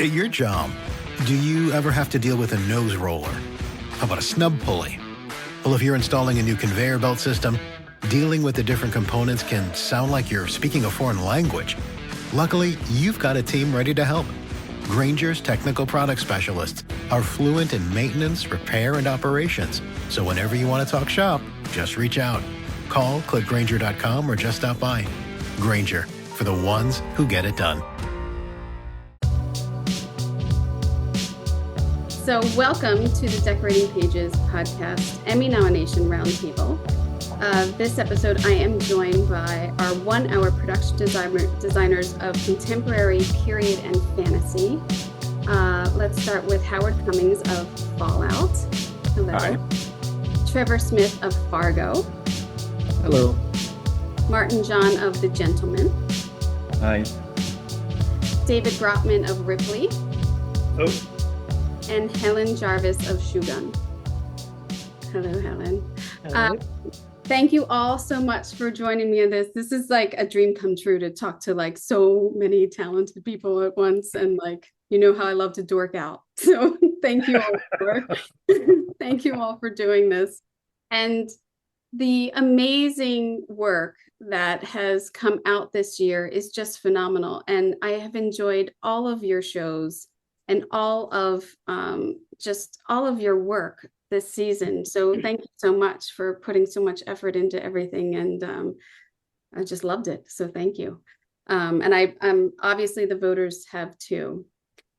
At your job, do you ever have to deal with a nose roller? How about a snub pulley? Well, if you're installing a new conveyor belt system, dealing with the different components can sound like you're speaking a foreign language. Luckily, you've got a team ready to help. Grainger's technical product specialists are fluent in maintenance, repair, and operations. So whenever you want to talk shop, just reach out. Call, click Grainger.com, or just stop by. Grainger, for the ones who get it done. So welcome to the Decorating Pages podcast Emmy nomination roundtable. This episode, I am joined by our 1 hour production designers of contemporary, period, and fantasy. Let's start with Howard Cummings of Fallout. Hello. Hi. Trevor Smith of Fargo. Hello. Martin John of The Gentleman. Hi. David Grotman of Ripley. Oh. And Helen Jarvis of Shōgun. Hello, Helen. Hello. Thank you all so much for joining me in this. This is like a dream come true to talk to like so many talented people at once, and like, you know how I love to dork out. So thank you all thank you all for doing this. And the amazing work that has come out this year is just phenomenal. And I have enjoyed all of your shows and all of your work this season. So thank you so much for putting so much effort into everything. And I just loved it. So thank you. And I'm obviously the voters have too.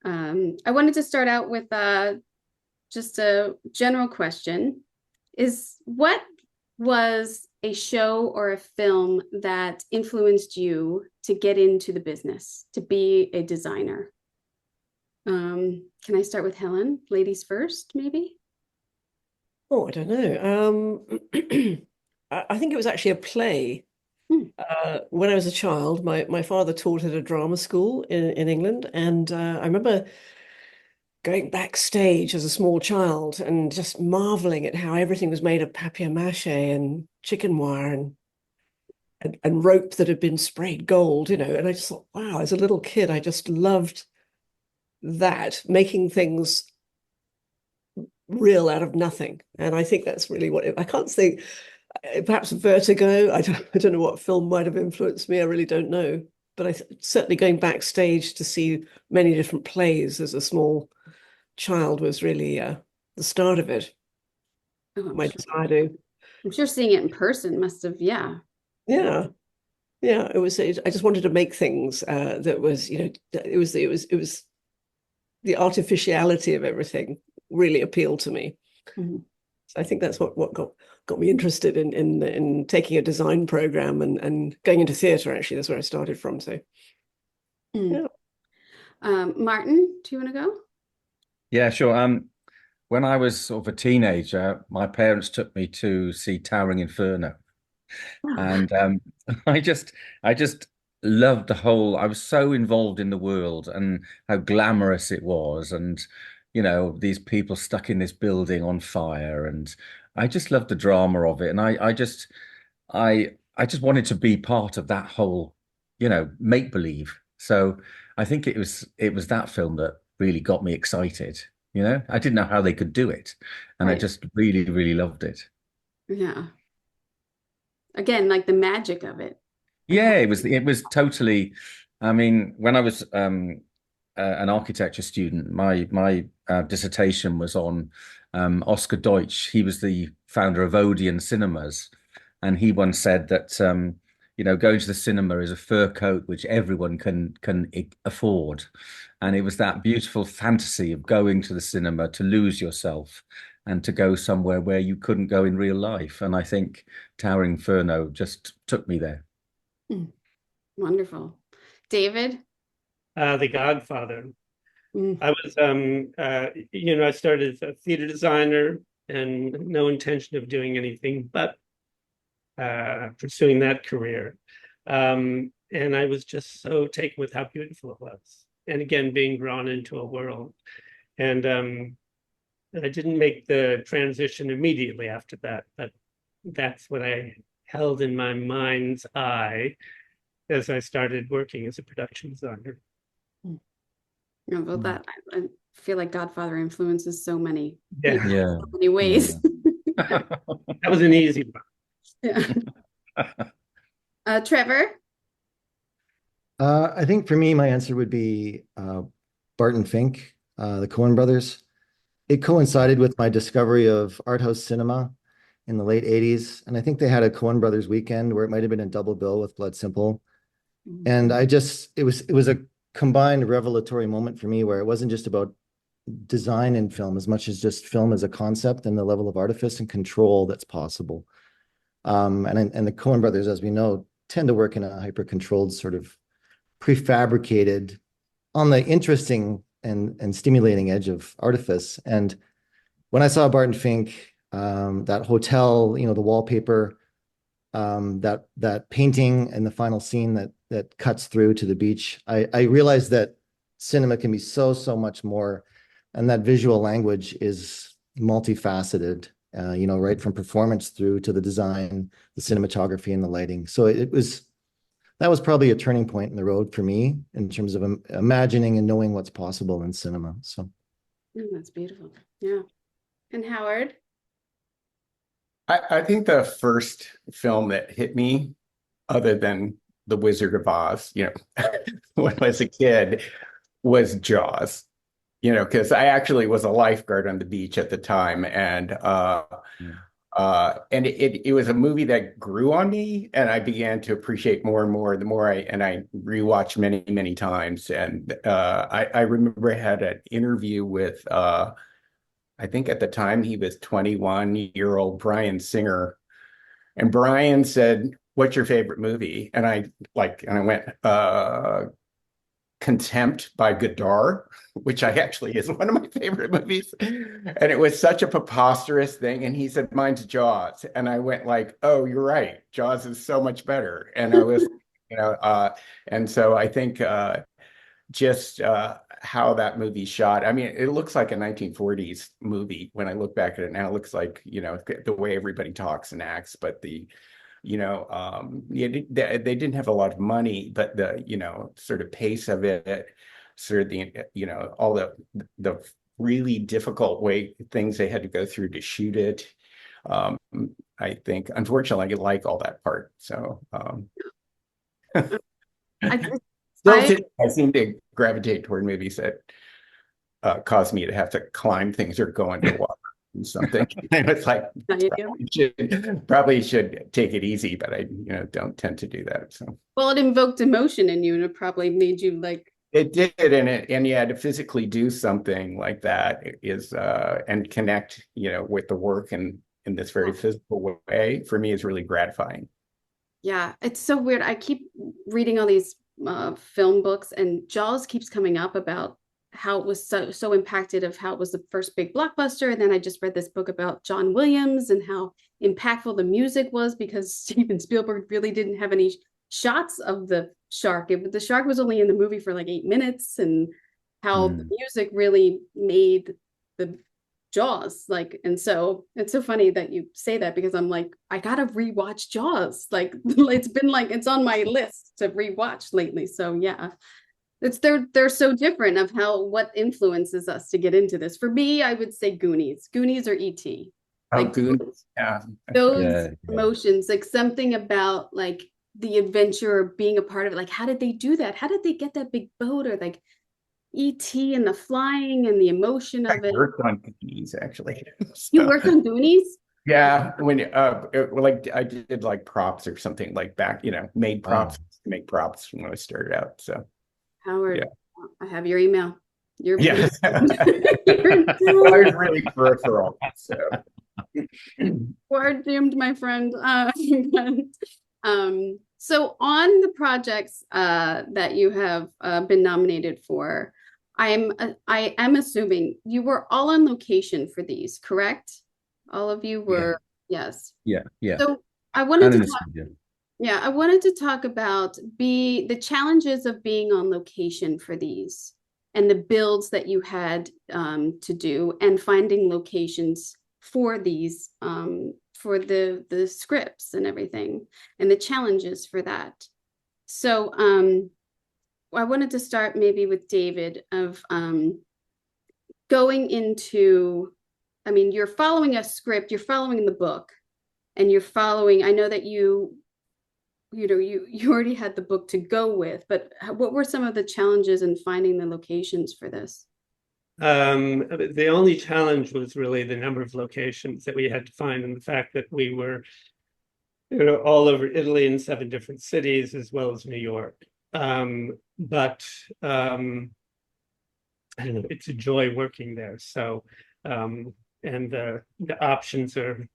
I wanted to start out with just a general question. What was a show or a film that influenced you to get into the business, to be a designer? Can I start with Helen? Ladies first, maybe? Oh, I don't know. I think it was actually a play. When I was a child, my father taught at a drama school in England, and I remember going backstage as a small child and just marveling at how everything was made of papier-mâché and chicken wire and rope that had been sprayed gold, you know. And I just thought, wow, as a little kid, I just loved that, making things real out of nothing. And I think that's really I can't think, perhaps Vertigo. I don't know what film might have influenced me. I really don't know. But certainly going backstage to see many different plays as a small child was really the start of it. Oh, My desire to. I'm sure seeing it in person must have, yeah. Yeah. It was. I just wanted to make things that was, you know, it was the artificiality of everything really appealed to me. Mm-hmm. So I think that's what got me interested in taking a design program and going into theatre. Actually, that's where I started from. So, yeah. Martin, do you want to go? Yeah, sure. When I was sort of a teenager, my parents took me to see Towering Inferno, and I just loved the whole. I was so involved in the world and how glamorous it was, and you know, these people stuck in this building on fire, and I just loved the drama of it, and I just wanted to be part of that whole, you know, make believe. So I think it was that film that really got me excited. You know, I didn't know how they could do it, and I just really, really loved it. Yeah. Again, like the magic of it. Yeah, it was totally. I mean, when I was an architecture student, my dissertation was on Oscar Deutsch. He was the founder of Odeon Cinemas, and he once said that you know, going to the cinema is a fur coat which everyone can afford. And it was that beautiful fantasy of going to the cinema to lose yourself and to go somewhere where you couldn't go in real life. And I think Towering Inferno just took me there. Wonderful. David? The Godfather. I was, you know, I started as a theater designer and no intention of doing anything but pursuing that career. And I was just so taken with how beautiful it was. And again, being drawn into a world. And I didn't make the transition immediately after that, but that's what I held in my mind's eye as I started working as a production designer. Yeah, well, I feel like Godfather influences so many Yeah. people in Yeah. so many ways. That was an easy one. Yeah. Trevor? I think for me, my answer would be Barton Fink, the Coen brothers. It coincided with my discovery of art house cinema in the late 80s. And I think they had a Coen brothers weekend where it might have been a double bill with Blood Simple. And it was a combined revelatory moment for me where it wasn't just about design in film as much as just film as a concept and the level of artifice and control that's possible. And the Coen brothers, as we know, tend to work in a hyper-controlled sort of prefabricated on the interesting and stimulating edge of artifice. And when I saw Barton Fink, that hotel, the wallpaper, that painting and the final scene that cuts through to the beach, I realized that cinema can be so much more, and that visual language is multifaceted, right from performance through to the design, the cinematography, and the lighting. So that was probably a turning point in the road for me in terms of imagining and knowing what's possible in cinema. So That's beautiful. Yeah. And Howard? I think the first film that hit me, other than The Wizard of Oz, when I was a kid, was Jaws. Because I actually was a lifeguard on the beach at the time, and it was a movie that grew on me, and I began to appreciate more and more the more I rewatched many times. And I remember I had an interview with I think at the time he was 21-year-old Bryan Singer, and Bryan said, "What's your favorite movie?" And I went, Contempt by Godard, which actually is one of my favorite movies. And it was such a preposterous thing. And he said, "Mine's Jaws." And I went like, "Oh, you're right. Jaws is so much better." And I was, and so I think just how that movie shot. I mean, it looks like a 1940s movie. When I look back at it now, it looks like, the way everybody talks and acts, but they didn't have a lot of money, but the, sort of pace of it, sort of the, all the really difficult things they had to go through to shoot it. I think, unfortunately, I like all that part. So, I seem to gravitate toward movies that cause me to have to climb things or go underwater or something. It's like probably should take it easy, but I don't tend to do that. So well, it invoked emotion in you, and it probably made you like it did, and yeah, to physically do something like that is and connect with the work and in this very physical way for me is really gratifying. Yeah, it's so weird. I keep reading all these film books, and Jaws keeps coming up about how it was so impacted of how it was the first big blockbuster. And then I just read this book about John Williams and how impactful the music was, because Steven Spielberg really didn't have any shots of the shark. The shark was only in the movie for like 8 minutes, and how the music really made the Jaws, like. And so it's so funny that you say that, because I'm like, I gotta rewatch Jaws. Like it's been like, it's on my list to rewatch lately. So yeah, they're so different of what influences us to get into this. For me, I would say Goonies or E.T. Like Goonies, yeah, those emotions, like something about like the adventure or being a part of it. Like, how did they do that? How did they get that big boat? Or like E.T. and the flying and the emotion of it. I worked on Goonies actually. You worked on Goonies? Yeah, when like I did like props or something like back, made props to make props when I started out. So Howard, I have your email. I was really peripheral. So we're doomed, my friend. So on the projects that you have been nominated for, I am assuming you were all on location for these, correct? All of you were, yes. Yeah. So I wanted to talk about the challenges of being on location for these, and the builds that you had to do, and finding locations for these, for the scripts and everything, and the challenges for that. So I wanted to start maybe with David of going into, I mean, you're following a script, you're following the book, and you're following, I know that you already had the book to go with, but what were some of the challenges in finding the locations for this? The only challenge was really the number of locations that we had to find, and the fact that we were, all over Italy in 7 different cities, as well as New York. But I don't know, it's a joy working there. So, and the options are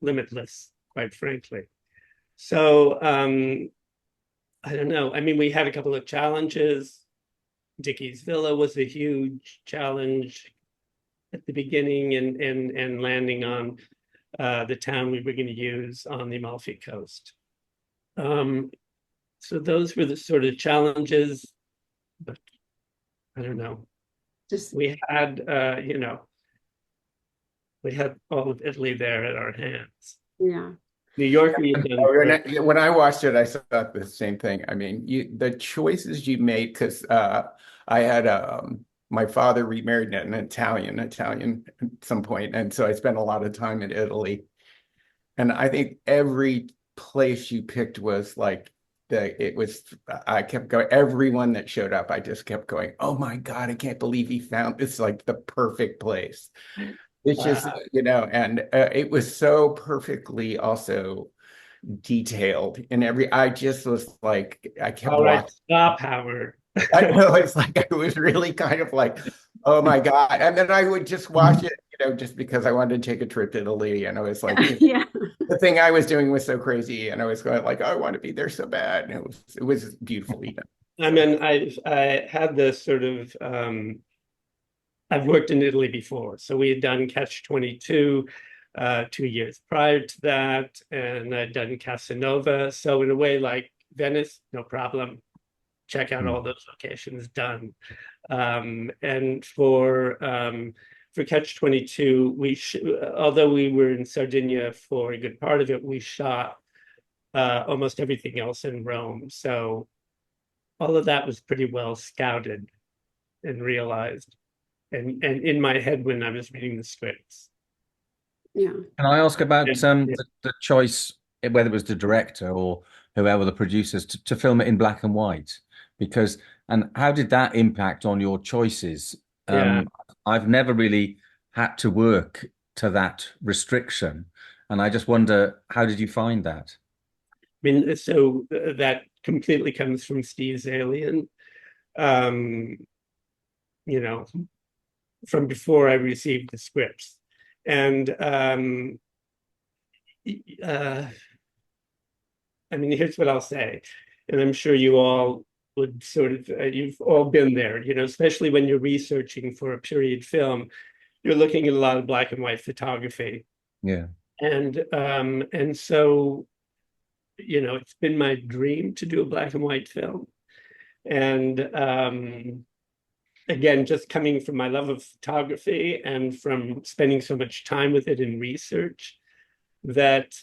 limitless, quite frankly. So, I don't know. I mean, we had a couple of challenges. Dickie's Villa was a huge challenge at the beginning, and landing on the town we were going to use on the Amalfi Coast. So those were the sort of challenges, but I don't know. Just We had, we had all of Italy there at our hands. yeah. New York, we had done great. When I watched it, I thought the same thing. I mean, the choices you made, because I had my father remarried an Italian at some point, and so I spent a lot of time in Italy. And I think every place you picked was like I kept going. Everyone that showed up, I just kept going, oh my God, I can't believe he found this, like the perfect place. It's just, and it was so perfectly also detailed in I just was like, I kept All right, watching. stop, Howard. I know, it's like I was really kind of like, oh my God. And then I would just watch it, just because I wanted to take a trip to Italy. And I was like, Yeah. the thing I was doing was so crazy. And I was going like, I want to be there so bad. And it was beautifully done. I mean, I had this sort of, I've worked in Italy before. So we had done Catch 22 2 years prior to that. And I'd done Casanova. So in a way, like Venice, no problem. Check out all those locations, done. And for Catch 22, although we were in Sardinia for a good part of it, we shot almost everything else in Rome. So all of that was pretty well scouted and realized, and in my head when I was reading the scripts. Yeah. Can I ask about Yeah. the choice, whether it was the director or whoever the producers, to film it in black and white? And how did that impact on your choices? Yeah. I've never really had to work to that restriction, and I just wonder, how did you find that? I mean, so that completely comes from Steve's Alien. From before I received the scripts. And I mean, here's what I'll say, and I'm sure you all would sort of, you've all been there, especially when you're researching for a period film, you're looking at a lot of black and white photography. Yeah. And so, it's been my dream to do a black and white film. And again, just coming from my love of photography and from spending so much time with it in research, that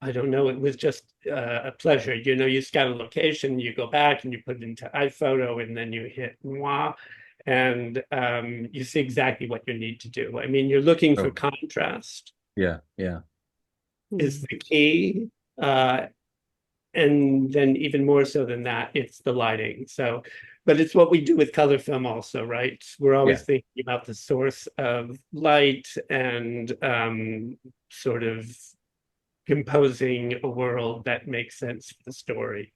I don't know, it was just a pleasure. You scout a location, you go back and you put it into iPhoto, and then you hit noir, and you see exactly what you need to do. I mean, you're looking for contrast. Yeah. Is the key. And then even more so than that, it's the lighting. So, but it's what we do with color film also, right? We're always thinking about the source of light and sort of composing a world that makes sense for the story.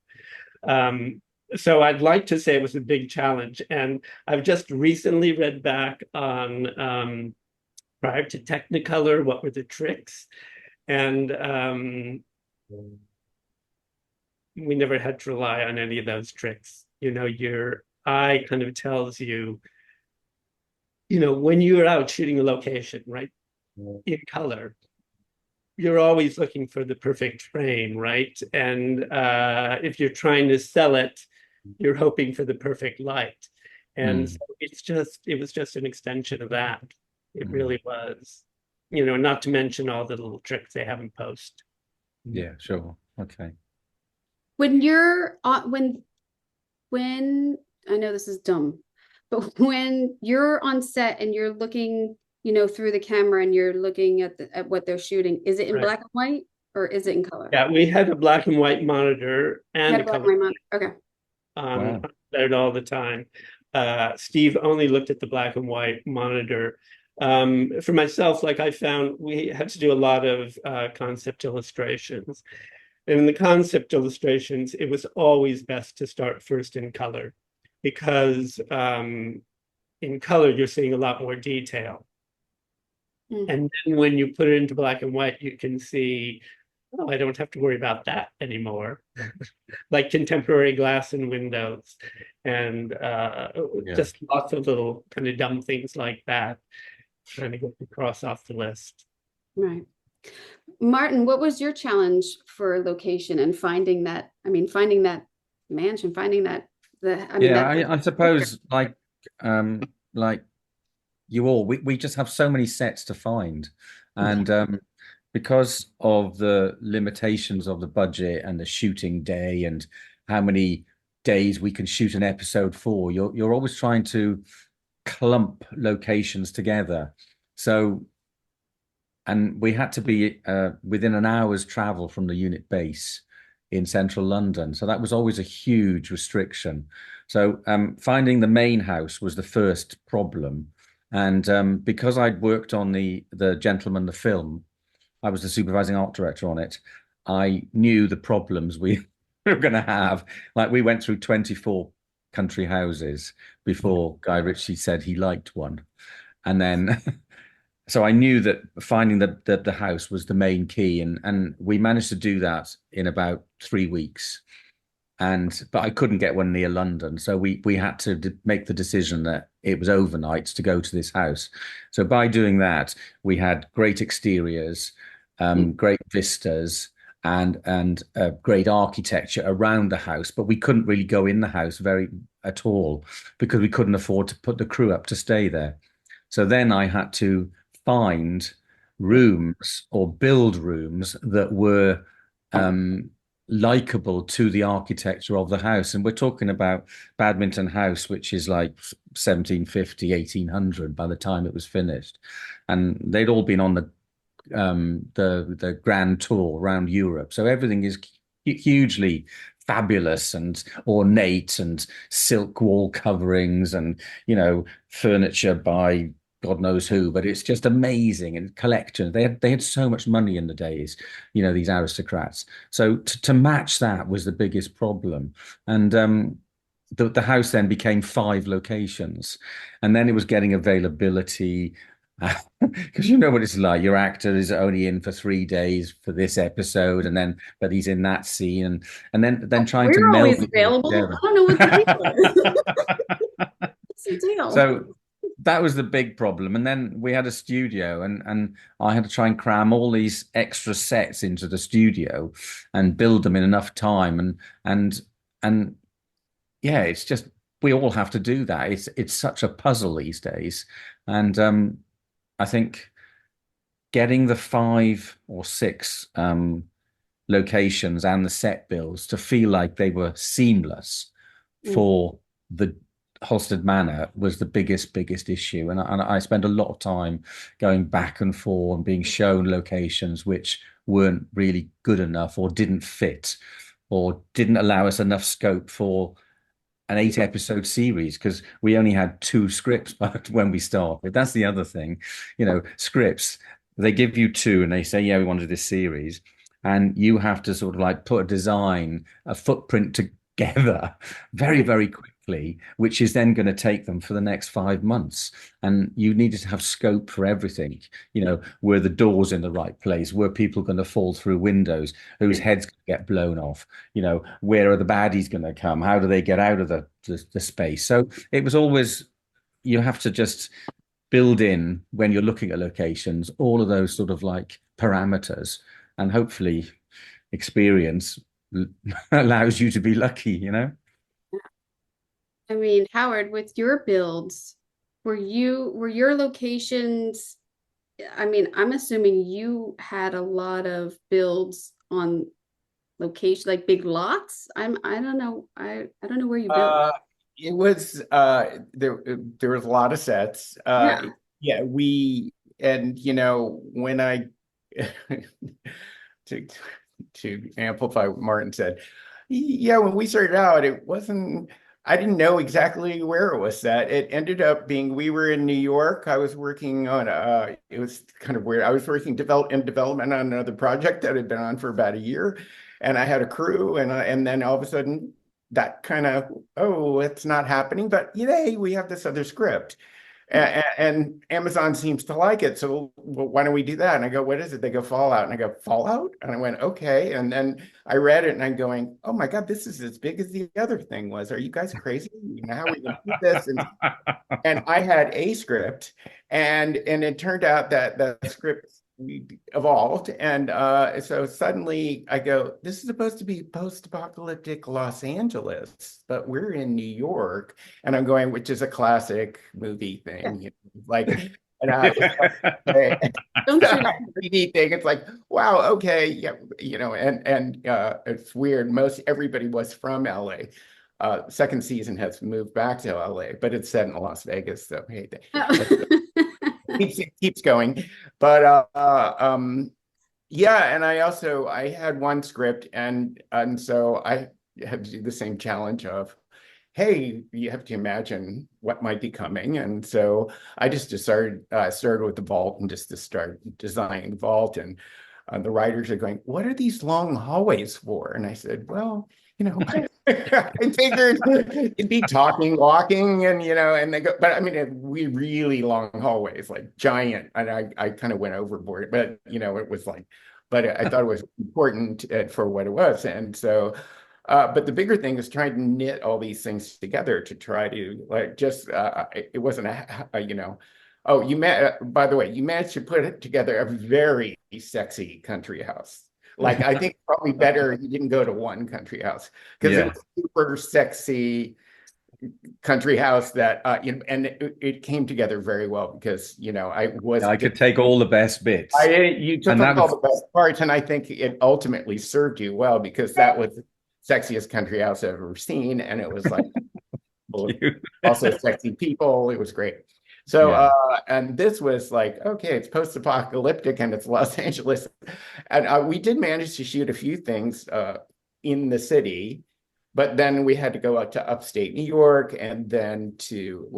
So I'd like to say it was a big challenge. And I've just recently read back on prior to Technicolor, what were the tricks? And we never had to rely on any of those tricks. Your eye kind of tells you, when you're out shooting a location, right, in color, you're always looking for the perfect frame, right? And if you're trying to sell it, you're hoping for the perfect light. And so it was just an extension of that. It really was, not to mention all the little tricks they have in post. Yeah, sure. Okay. When you're on, when I know this is dumb, but when you're on set and you're looking, through the camera and you're looking at what they're shooting, is it in Right. black and white or is it in color? Yeah, we had a black and white monitor You and had a a black and color white monitor. Okay. Wow. on it all the time. Steve only looked at the black and white monitor. For myself, like I found we had to do a lot of concept illustrations. And in the concept illustrations, it was always best to start first in color because in color, you're seeing a lot more detail. And then when you put it into black and white, you can see, oh, I don't have to worry about that anymore. Like contemporary glass in windows and just lots of little kind of dumb things like that, trying to get the cross off the list. Right. Martin, what was your challenge for location and finding that mansion, finding that I suppose like you all, we just have so many sets to find. And because of the limitations of the budget and the shooting day and how many days we can shoot an episode for, you're always trying to clump locations together. So, and we had to be within an hour's travel from the unit base in central London. So that was always a huge restriction. So finding the main house was the first problem. And because I'd worked on the Gentleman, the film, I was the supervising art director on it. I knew the problems we were going to have. Like we went through 24 country houses before Guy Ritchie said he liked one. And then, so I knew that finding the house was the main key. And we managed to do that in about 3 weeks. But I couldn't get one near London. So we had to make the decision that it was overnight to go to this house. So by doing that, we had great exteriors, great vistas, and great architecture around the house. But we couldn't really go in the house at all because we couldn't afford to put the crew up to stay there. So then I had to find rooms or build rooms that were likable to the architecture of the house. And we're talking about Badminton House, which is like 1750, 1800 by the time it was finished. And they'd all been on the grand tour around Europe. So everything is hugely fabulous and ornate and silk wall coverings and, furniture by God knows who, but it's just amazing. And collections, they had so much money in the days, these aristocrats. So to match that was the biggest problem. And the house then became 5 locations, and then it was getting availability. Because you know what it's like. Your actor is only in for 3 days for this episode, but he's in that scene, and then trying to We're meld always it available. together. I don't know what the deal is. What's the deal? So that was the big problem. And then we had a studio, and I had to try and cram all these extra sets into the studio and build them in enough time. And yeah, it's just we all have to do that. It's such a puzzle these days. And I think getting the 5 or 6 locations and the set builds to feel like they were seamless for the Halstead Manor was the biggest issue. And I spent a lot of time going back and forth and being shown locations which weren't really good enough or didn't fit or didn't allow us enough scope for an 8-episode series, because we only had 2 scripts when we started. That's the other thing, scripts, they give you 2 and they say, yeah, we want to do this series. And you have to sort of like put a design, a footprint together very, very quickly, which is then going to take them for the next 5 months. And you needed to have scope for everything. Were the doors in the right place? Were people going to fall through windows? Whose heads going to get blown off? Where are the baddies going to come? How do they get out of the space? So it was always, you have to just build in, when you're looking at locations, all of those sort of like parameters, and hopefully experience allows you to be lucky, I mean, Howard, with your builds, were your locations, I mean, I'm assuming you had a lot of builds on location, like big lots? I don't know. I don't know where you built. It was there was a lot of sets. Yeah. Yeah, and when I to to amplify what Martin said, yeah, when we started out, I didn't know exactly where it was set. It ended up being, we were in New York. I was working on it was kind of weird. I was working in development on another project that had been on for about a year, and I had a crew, and then all of a sudden that kind of, oh, it's not happening, but yay, we have this other script. And Amazon seems to like it. So well, why don't we do that? And I go, what is it? They go, Fallout. And I go, Fallout? And I went, okay. And then I read it and I'm going, oh my God, this is as big as the other thing was. Are you guys crazy? How are we going to do this? And I had a script, and it turned out that the script evolved. And so suddenly I go, this is supposed to be post-apocalyptic Los Angeles, but we're in New York. And I'm going, which is a classic movie thing, like, and I don't thing. It's like, wow, okay, yeah, and it's weird. Everybody was from LA. Second season has moved back to LA, but it's set in Las Vegas, so hey, keeps going. But yeah, and I had one script, and so I had to do the same challenge of, hey, you have to imagine what might be coming. And so I just started with the vault and just to start designing the vault. And the writers are going, what are these long hallways for? And I said, well, I figured it'd be talking, walking, and and they go, but I mean, we really long hallways, like giant. And I kind of went overboard, but it was like, but I thought it was important for what it was. And so, but the bigger thing is trying to knit all these things together to try to it wasn't oh, by the way, you managed to put together a very sexy country house. Like, I think probably better you didn't go to one country house, because it was a super sexy country house that and it came together very well, because I could take all the best bits. You took all the best parts, and I think it ultimately served you well, because that was the sexiest country house I've ever seen, and it was like also sexy people. It was great. So, and this was like, okay, it's post-apocalyptic and it's Los Angeles. And we did manage to shoot a few things in the city, but then we had to go out to upstate New York, and then to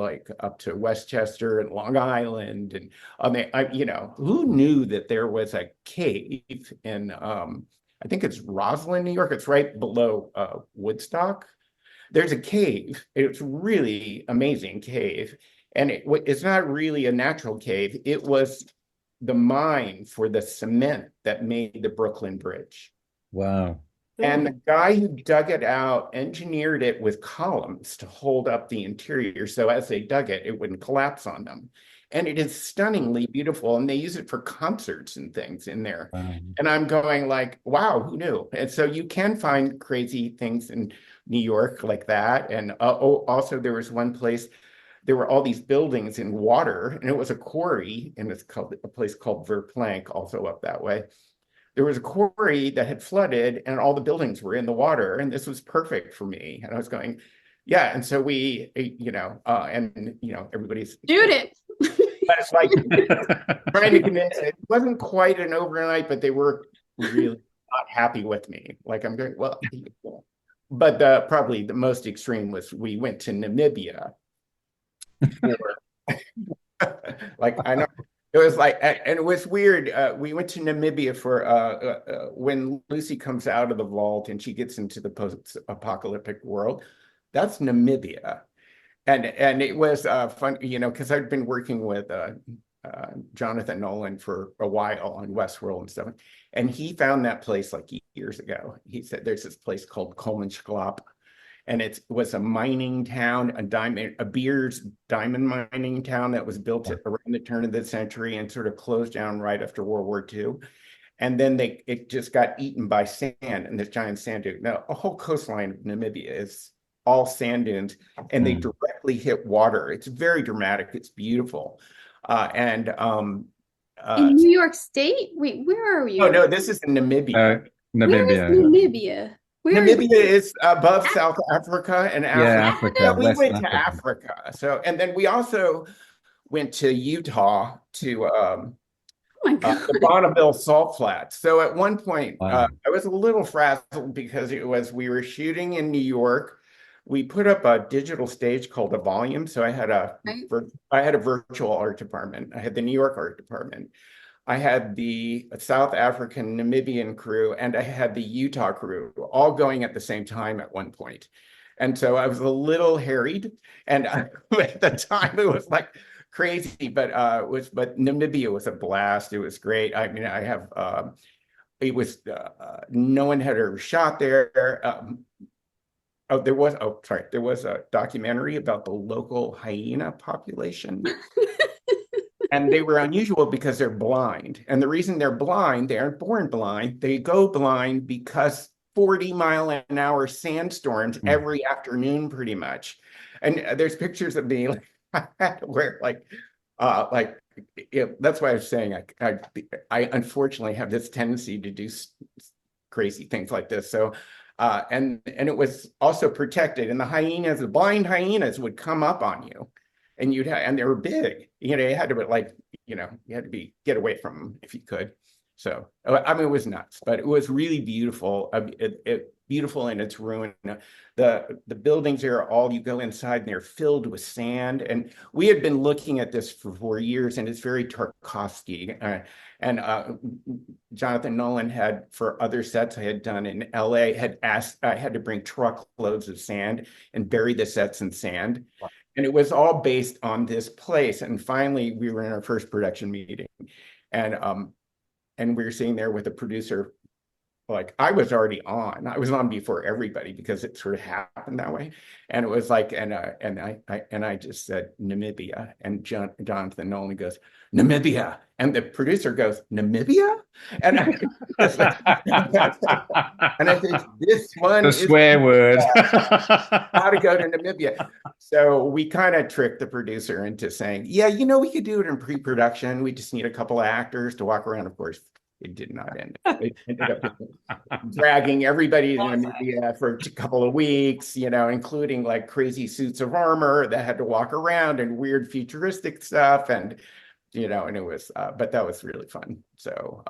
up to Westchester and Long Island. And who knew that there was a cave in, I think it's Roslyn, New York. It's right below Woodstock. There's a cave. It's really amazing cave. And it's not really a natural cave. It was the mine for the cement that made the Brooklyn Bridge. Wow. And the guy who dug it out engineered it with columns to hold up the interior, so as they dug it, it wouldn't collapse on them. And it is stunningly beautiful. And they use it for concerts and things in there. Wow. And I'm going like, wow, who knew? And so you can find crazy things in New York like that. And also there was one place, there were all these buildings in water, and it was a quarry, and it's called a place called Verplank, also up that way. There was a quarry that had flooded, and all the buildings were in the water, and this was perfect for me. And I was going, yeah. And so we, everybody's shoot it. But it's like trying to convince it. It wasn't quite an overnight, but they were really not happy with me. Like, I'm going, well, but probably the most extreme was we went to Namibia. Like, I know it was like, and it was weird. We went to Namibia for when Lucy comes out of the vault and she gets into the post-apocalyptic world. That's Namibia, and it was fun, because I'd been working with Jonathan Nolan for a while on Westworld and stuff, and he found that place like years ago. He said there's this place called Kolmanschlap. And it was a mining town, a Beers diamond mining town that was built around the turn of the century and sort of closed down right after World War II. And then it just got eaten by sand and this giant sand dune. Now, a whole coastline of Namibia is all sand dunes, and they directly hit water. It's very dramatic. It's beautiful. In New York State? Wait, where are you? Oh, no, this is in Namibia. Where is Namibia. Namibia? Where is Namibia is above South Africa and Yeah, Africa. Africa, We West went to Africa. Africa. So, and then we also went to Utah to Oh my God. the Bonneville Salt Flats. So at one point, Wow. I was a little frazzled because we were shooting in New York. We put up a digital stage called a volume. So I had a virtual art department. I had the New York art department. I had the South African Namibian crew, and I had the Utah crew all going at the same time at one point. And so I was a little harried, and at the time it was like crazy, but Namibia was a blast. It was great. I mean, it was no one had ever shot there. There was a documentary about the local hyena population. And they were unusual because they're blind. And the reason they're blind, they aren't born blind. They go blind because 40-mile-an-hour sandstorms every afternoon, pretty much. And there's pictures of me where that's why I was saying I unfortunately have this tendency to do crazy things like this. So and it was also protected. And the blind hyenas would come up on you. And and they were big, you had to get away from them if you could. So, I mean, it was nuts, but it was really beautiful. Beautiful in its ruin. The buildings there, you go inside and they're filled with sand. And we had been looking at this for 4 years, and it's very Tarkovsky. And Jonathan Nolan had, for other sets I had done in LA, had asked, I had to bring truckloads of sand and bury the sets in sand. Wow. And it was all based on this place. And finally, we were in our first production meeting, and we were sitting there with a producer. Like, I was on before everybody because it sort of happened that way. And it was like, and I just said Namibia, and Jonathan Nolan goes, Namibia, and the producer goes, Namibia, and I think this one the is swear word. how to go to Namibia. So we kind of tricked the producer into saying, yeah, we could do it in pre-production. We just need a couple of actors to walk around. Of course, it did not end. It ended up dragging everybody to Namibia for a couple of weeks, including like crazy suits of armor that had to walk around and weird futuristic stuff. And, and it was, but that was really fun. So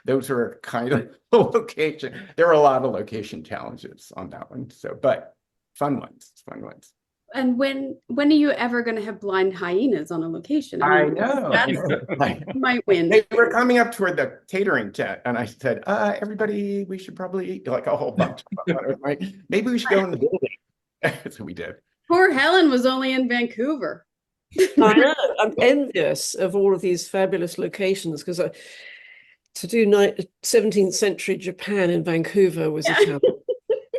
those were kind of location. There were a lot of location challenges on that one. So, but fun ones. And when are you ever going to have blind hyenas on a location? I know. Might win. They were coming up toward the catering tent, and I said, everybody, we should probably eat, like a whole bunch. Maybe we should go in the building. So we did. Poor Helen was only in Vancouver. I know. I'm envious of all of these fabulous locations, because to do 17th century Japan in Vancouver was a challenge.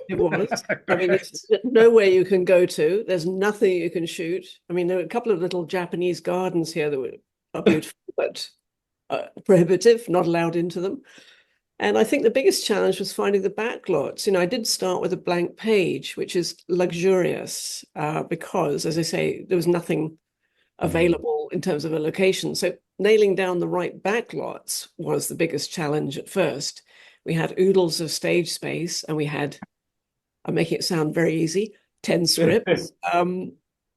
It was. I mean, there's nowhere you can go to. There's nothing you can shoot. I mean, there were a couple of little Japanese gardens here that are beautiful, but prohibitive, not allowed into them. And I think the biggest challenge was finding the backlots. I did start with a blank page, which is luxurious because, as I say, there was nothing available in terms of a location. So nailing down the right backlots was the biggest challenge at first. We had oodles of stage space, and we had, I'm making it sound very easy, 10 scripts.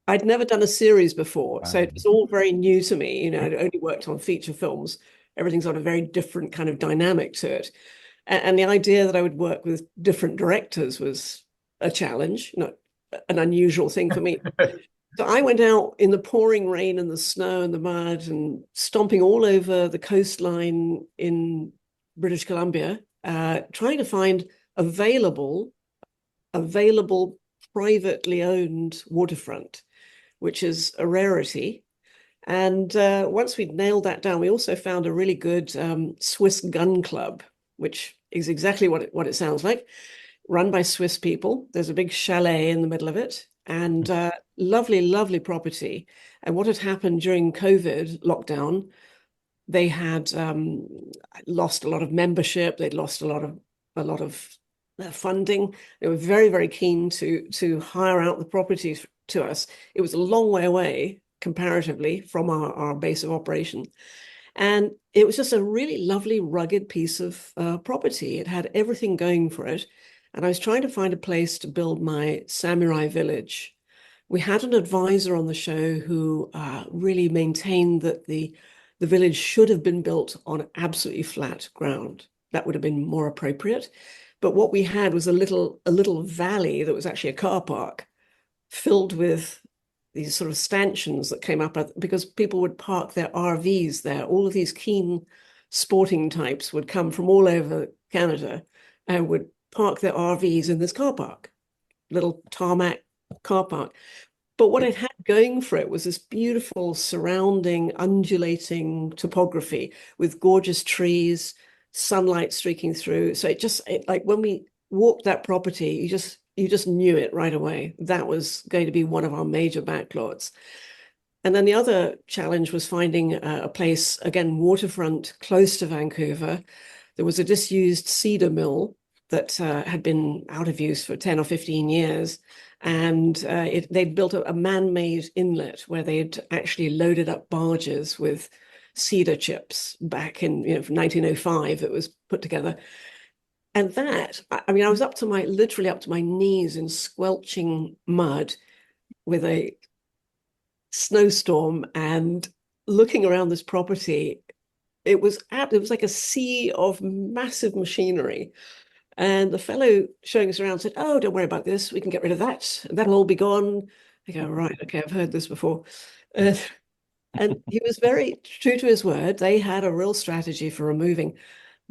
I'd never done a series before, so it was all very new to me. I'd only worked on feature films. Everything's got a very different kind of dynamic to it. And the idea that I would work with different directors was a challenge, not an unusual thing for me. So I went out in the pouring rain and the snow and the mud and stomping all over the coastline in British Columbia, trying to find available privately owned waterfront, which is a rarity. And once we'd nailed that down, we also found a really good Swiss gun club, which is exactly what it sounds like, run by Swiss people. There's a big chalet in the middle of it, and lovely property. And what had happened during COVID lockdown, they had lost a lot of membership. They'd lost a lot of funding. They were very, very keen to hire out the properties to us. It was a long way away comparatively from our base of operation. And it was just a really lovely, rugged piece of property. It had everything going for it. And I was trying to find a place to build my samurai village. We had an advisor on the show who really maintained that the village should have been built on absolutely flat ground. That would have been more appropriate. But what we had was a little valley that was actually a car park filled with these sort of stanchions that came up because people would park their RVs there. All of these keen sporting types would come from all over Canada and would park their RVs in this car park, little tarmac car park. But what it had going for it was this beautiful surrounding undulating topography with gorgeous trees, sunlight streaking through. So like when we walked that property, you just knew it right away. That was going to be one of our major backlots. And then the other challenge was finding a place, again, waterfront, close to Vancouver. There was a disused cedar mill that had been out of use for 10 or 15 years. And they'd built a man-made inlet where they'd actually loaded up barges with cedar chips back in 1905. It was put together. And that, I mean, I was literally up to my knees in squelching mud with a snowstorm and looking around this property. It was like a sea of massive machinery. And the fellow showing us around said, "Oh, don't worry about this. We can get rid of that. That'll all be gone." I go, "Right, okay, I've heard this before." And he was very true to his word. They had a real strategy for removing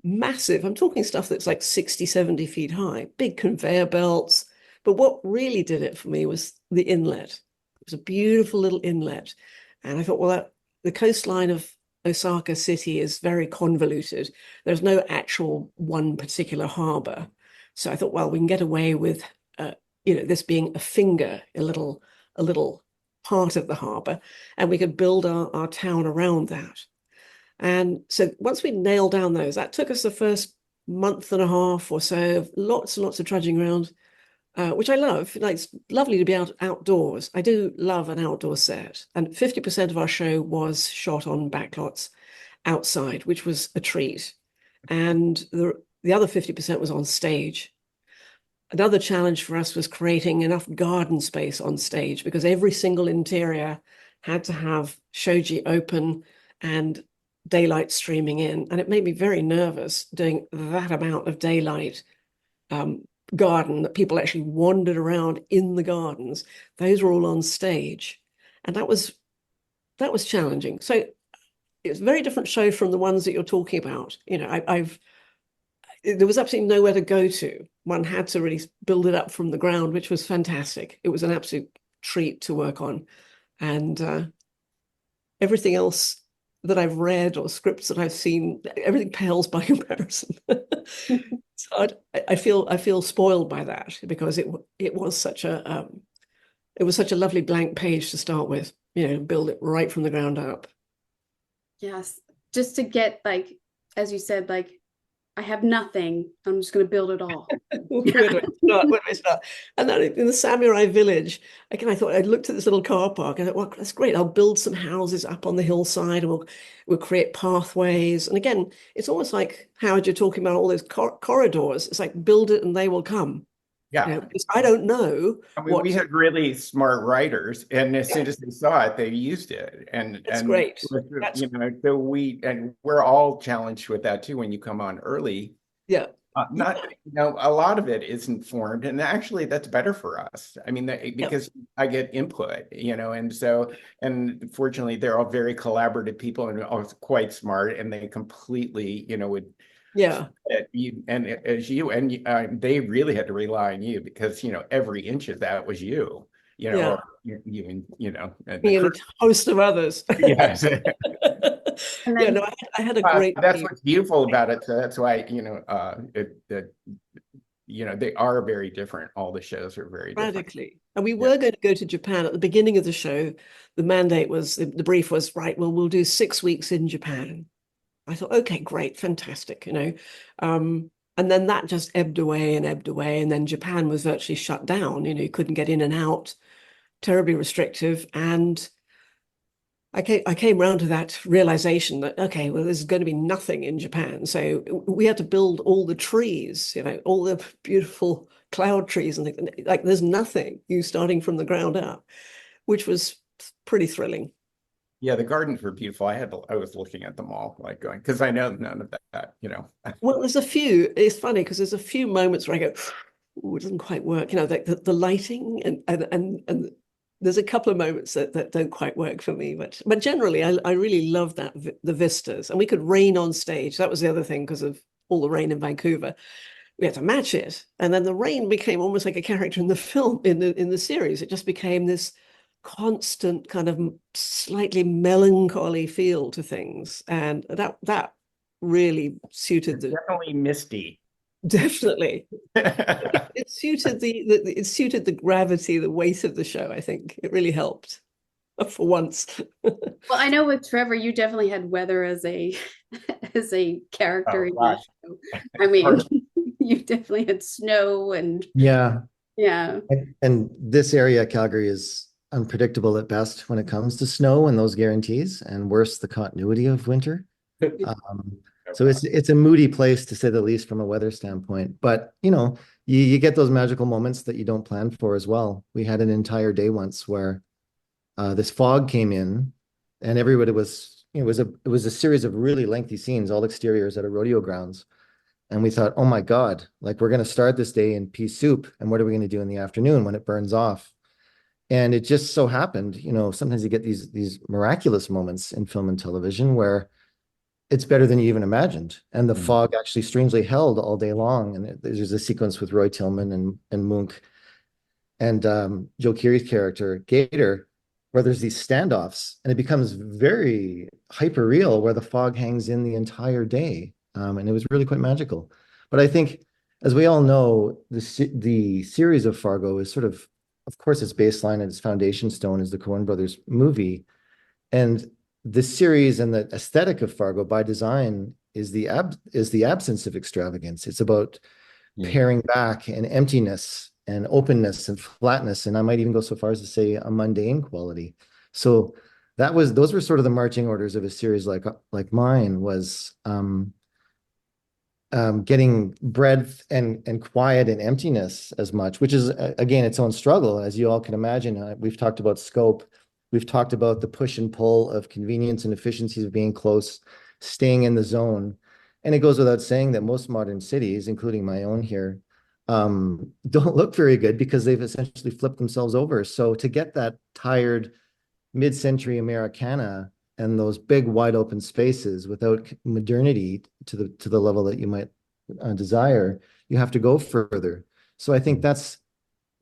massive, I'm talking stuff that's like 60, 70 feet high, big conveyor belts. But what really did it for me was the inlet. It was a beautiful little inlet. And I thought, well, the coastline of Osaka City is very convoluted. There's no actual one particular harbor. So I thought, well, we can get away with, this being a finger, a little part of the harbor, and we could build our town around that. And so once we nailed down those, that took us the first month and a half or so of lots and lots of trudging around, which I love. Like, it's lovely to be outdoors. I do love an outdoor set. And 50% of our show was shot on backlots outside, which was a treat. And the other 50% was on stage. Another challenge for us was creating enough garden space on stage because every single interior had to have shoji open and daylight streaming in. And it made me very nervous doing that amount of daylight garden, that people actually wandered around in the gardens. Those were all on stage. And that was challenging. So it's a very different show from the ones that you're talking about. There was absolutely nowhere to go to. One had to really build it up from the ground, which was fantastic. It was an absolute treat to work on. And everything else that I've read or scripts that I've seen, everything pales by comparison. So I feel spoiled by that because it was such a lovely blank page to start with. Build it right from the ground up. Yes, just to get, like, as you said, like, I have nothing. I'm just going to build it all. Where do I start? And then in the samurai village, again, I looked at this little car park and I thought, well, that's great. I'll build some houses up on the hillside and we'll create pathways. And again, it's almost like, Howard, you're talking about all those corridors. It's like, build it and they will come. Yeah. Because I don't know. I mean, we had really smart writers, and as soon as they saw it, they used it. And that's great. So we're all challenged with that too when you come on early. Yeah. A lot of it isn't formed, and actually that's better for us. I mean, because I get input, and fortunately they're all very collaborative people and all quite smart, and they completely, would. Yeah. They really had to rely on you because, every inch of that was you, or even, being a host of others. Yes. I had a great. That's what's beautiful about it. So that's why, they are very different. All the shows are very radically different. And we were going to go to Japan at the beginning of the show. The mandate was, the brief was, right, well, we'll do 6 weeks in Japan. I thought, okay, great, fantastic, and then that just ebbed away, and then Japan was virtually shut down. You couldn't get in and out, terribly restrictive. And I came around to that realization that, okay, well, there's going to be nothing in Japan. So we had to build all the trees, all the beautiful cloud trees, and like there's nothing, you starting from the ground up, which was pretty thrilling. Yeah, the gardens were beautiful. I was looking at them all, like going, because I know none of that, Well, there's a few, it's funny because there's a few moments where I go, oh, it doesn't quite work, the lighting and there's a couple of moments that don't quite work for me, but generally I really love the vistas, and we could rain on stage. That was the other thing, because of all the rain in Vancouver. We had to match it, and then the rain became almost like a character in the film, in the series. It just became this constant kind of slightly melancholy feel to things, and that really suited definitely misty. Definitely. It suited the gravity, the weight of the show. I think it really helped for once. Well, I know with Trevor, you definitely had weather as a character in that show. I mean, you definitely had snow and Yeah. yeah. And this area, Calgary, is unpredictable at best when it comes to snow and those guarantees, and worse, the continuity of winter. So it's a moody place, to say the least, from a weather standpoint. But you get those magical moments that you don't plan for as well. We had an entire day once where this fog came in, and everybody was it was a series of really lengthy scenes, all exteriors at a rodeo grounds. And we thought, oh my God, like we're going to start this day in pea soup, and what are we going to do in the afternoon when it burns off? And it just so happened, sometimes you get these miraculous moments in film and television where it's better than you even imagined. And the fog actually strangely held all day long. And there's a sequence with Roy Tillman and Munch and Joe Keery's character, Gator, where there's these standoffs, and it becomes very hyper real, where the fog hangs in the entire day. And it was really quite magical. But I think, as we all know, the series of Fargo is sort of course, its baseline and its foundation stone is the Coen brothers movie. And the series and the aesthetic of Fargo by design is the absence of extravagance. It's about paring back and emptiness and openness and flatness. And I might even go so far as to say a mundane quality. So those were sort of the marching orders of a series like mine, was getting breadth and quiet and emptiness as much, which is, again, its own struggle, as you all can imagine. We've talked about scope. We've talked about the push and pull of convenience and efficiencies of being close, staying in the zone. And it goes without saying that most modern cities, including my own here, don't look very good because they've essentially flipped themselves over. So to get that tired mid-century Americana and those big wide open spaces without modernity to the level that you might desire, you have to go further. So I think that's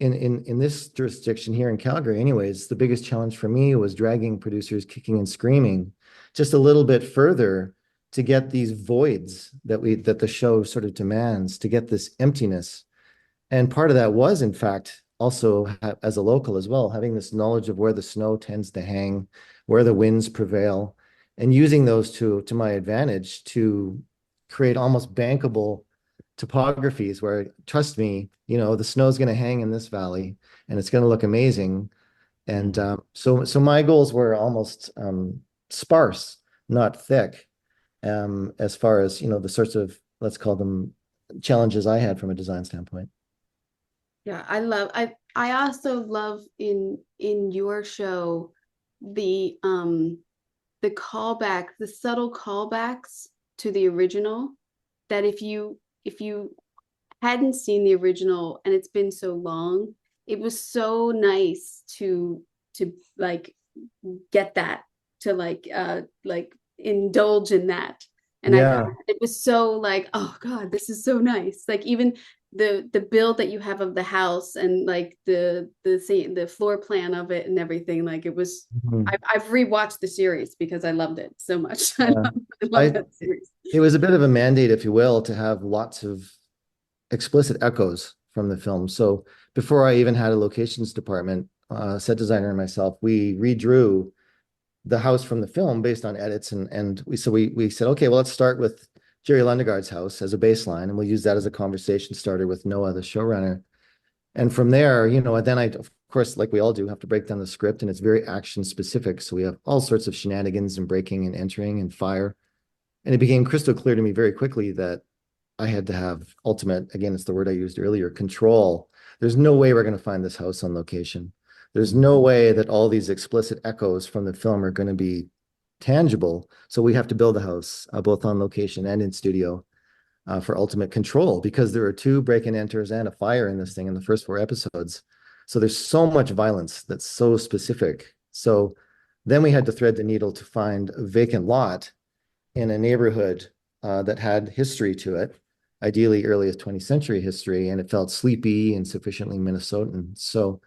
in this jurisdiction here in Calgary anyways, the biggest challenge for me was dragging producers kicking and screaming just a little bit further to get these voids that the show sort of demands, to get this emptiness. And part of that was, in fact, also as a local as well, having this knowledge of where the snow tends to hang, where the winds prevail, and using those to my advantage to create almost bankable topographies where, trust me, the snow is going to hang in this valley and it's going to look amazing. And so my goals were almost sparse, not thick, as far as the sorts of, let's call them, challenges I had from a design standpoint. Yeah, I also love in your show the callback, the subtle callbacks to the original, that if you hadn't seen the original and it's been so long, it was so nice to like get that, to like indulge in that. And Yeah. it was so like, oh God, this is so nice. Like even the build that you have of the house and like the floor plan of it and everything, like it was, I've rewatched the series because I loved it so much. I love that series. It was a bit of a mandate, if you will, to have lots of explicit echoes from the film. So before I even had a locations department, set designer and myself, we redrew the house from the film based on edits, and we said, okay, well, let's start with Jerry Lundegaard's house as a baseline, and we'll use that as a conversation starter with Noah, the showrunner. And from there, and then I, of course, like we all do, have to break down the script, and it's very action specific. So we have all sorts of shenanigans and breaking and entering and fire. And it became crystal clear to me very quickly that I had to have ultimate, again, it's the word I used earlier, control. There's no way we're going to find this house on location. There's no way that all these explicit echoes from the film are going to be tangible. So we have to build a house, both on location and in studio, for ultimate control, because there are 2 break and enters and a fire in this thing in the first 4 episodes. So there's so much violence that's so specific. So then we had to thread the needle to find a vacant lot in a neighborhood that had history to it, ideally earliest 20th century history, and it felt sleepy and sufficiently Minnesotan. So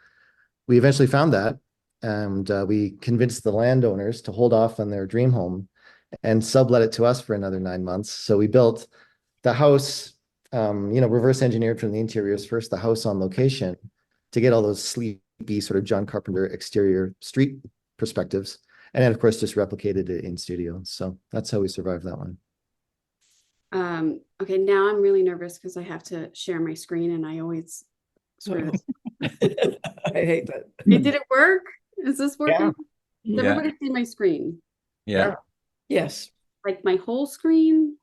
we eventually found that, and we convinced the landowners to hold off on their dream home and sublet it to us for another 9 months. So we built the house, reverse engineered from the interiors first, the house on location, to get all those sleepy sort of John Carpenter exterior street perspectives. And then, of course, just replicated it in studio. So that's how we survived that one. Okay, now I'm really nervous because I have to share my screen, and I always screw this. I hate that. Hey, did it work? Is this working? Yeah. Does everybody see my screen? Yeah. Yes. Like my whole screen?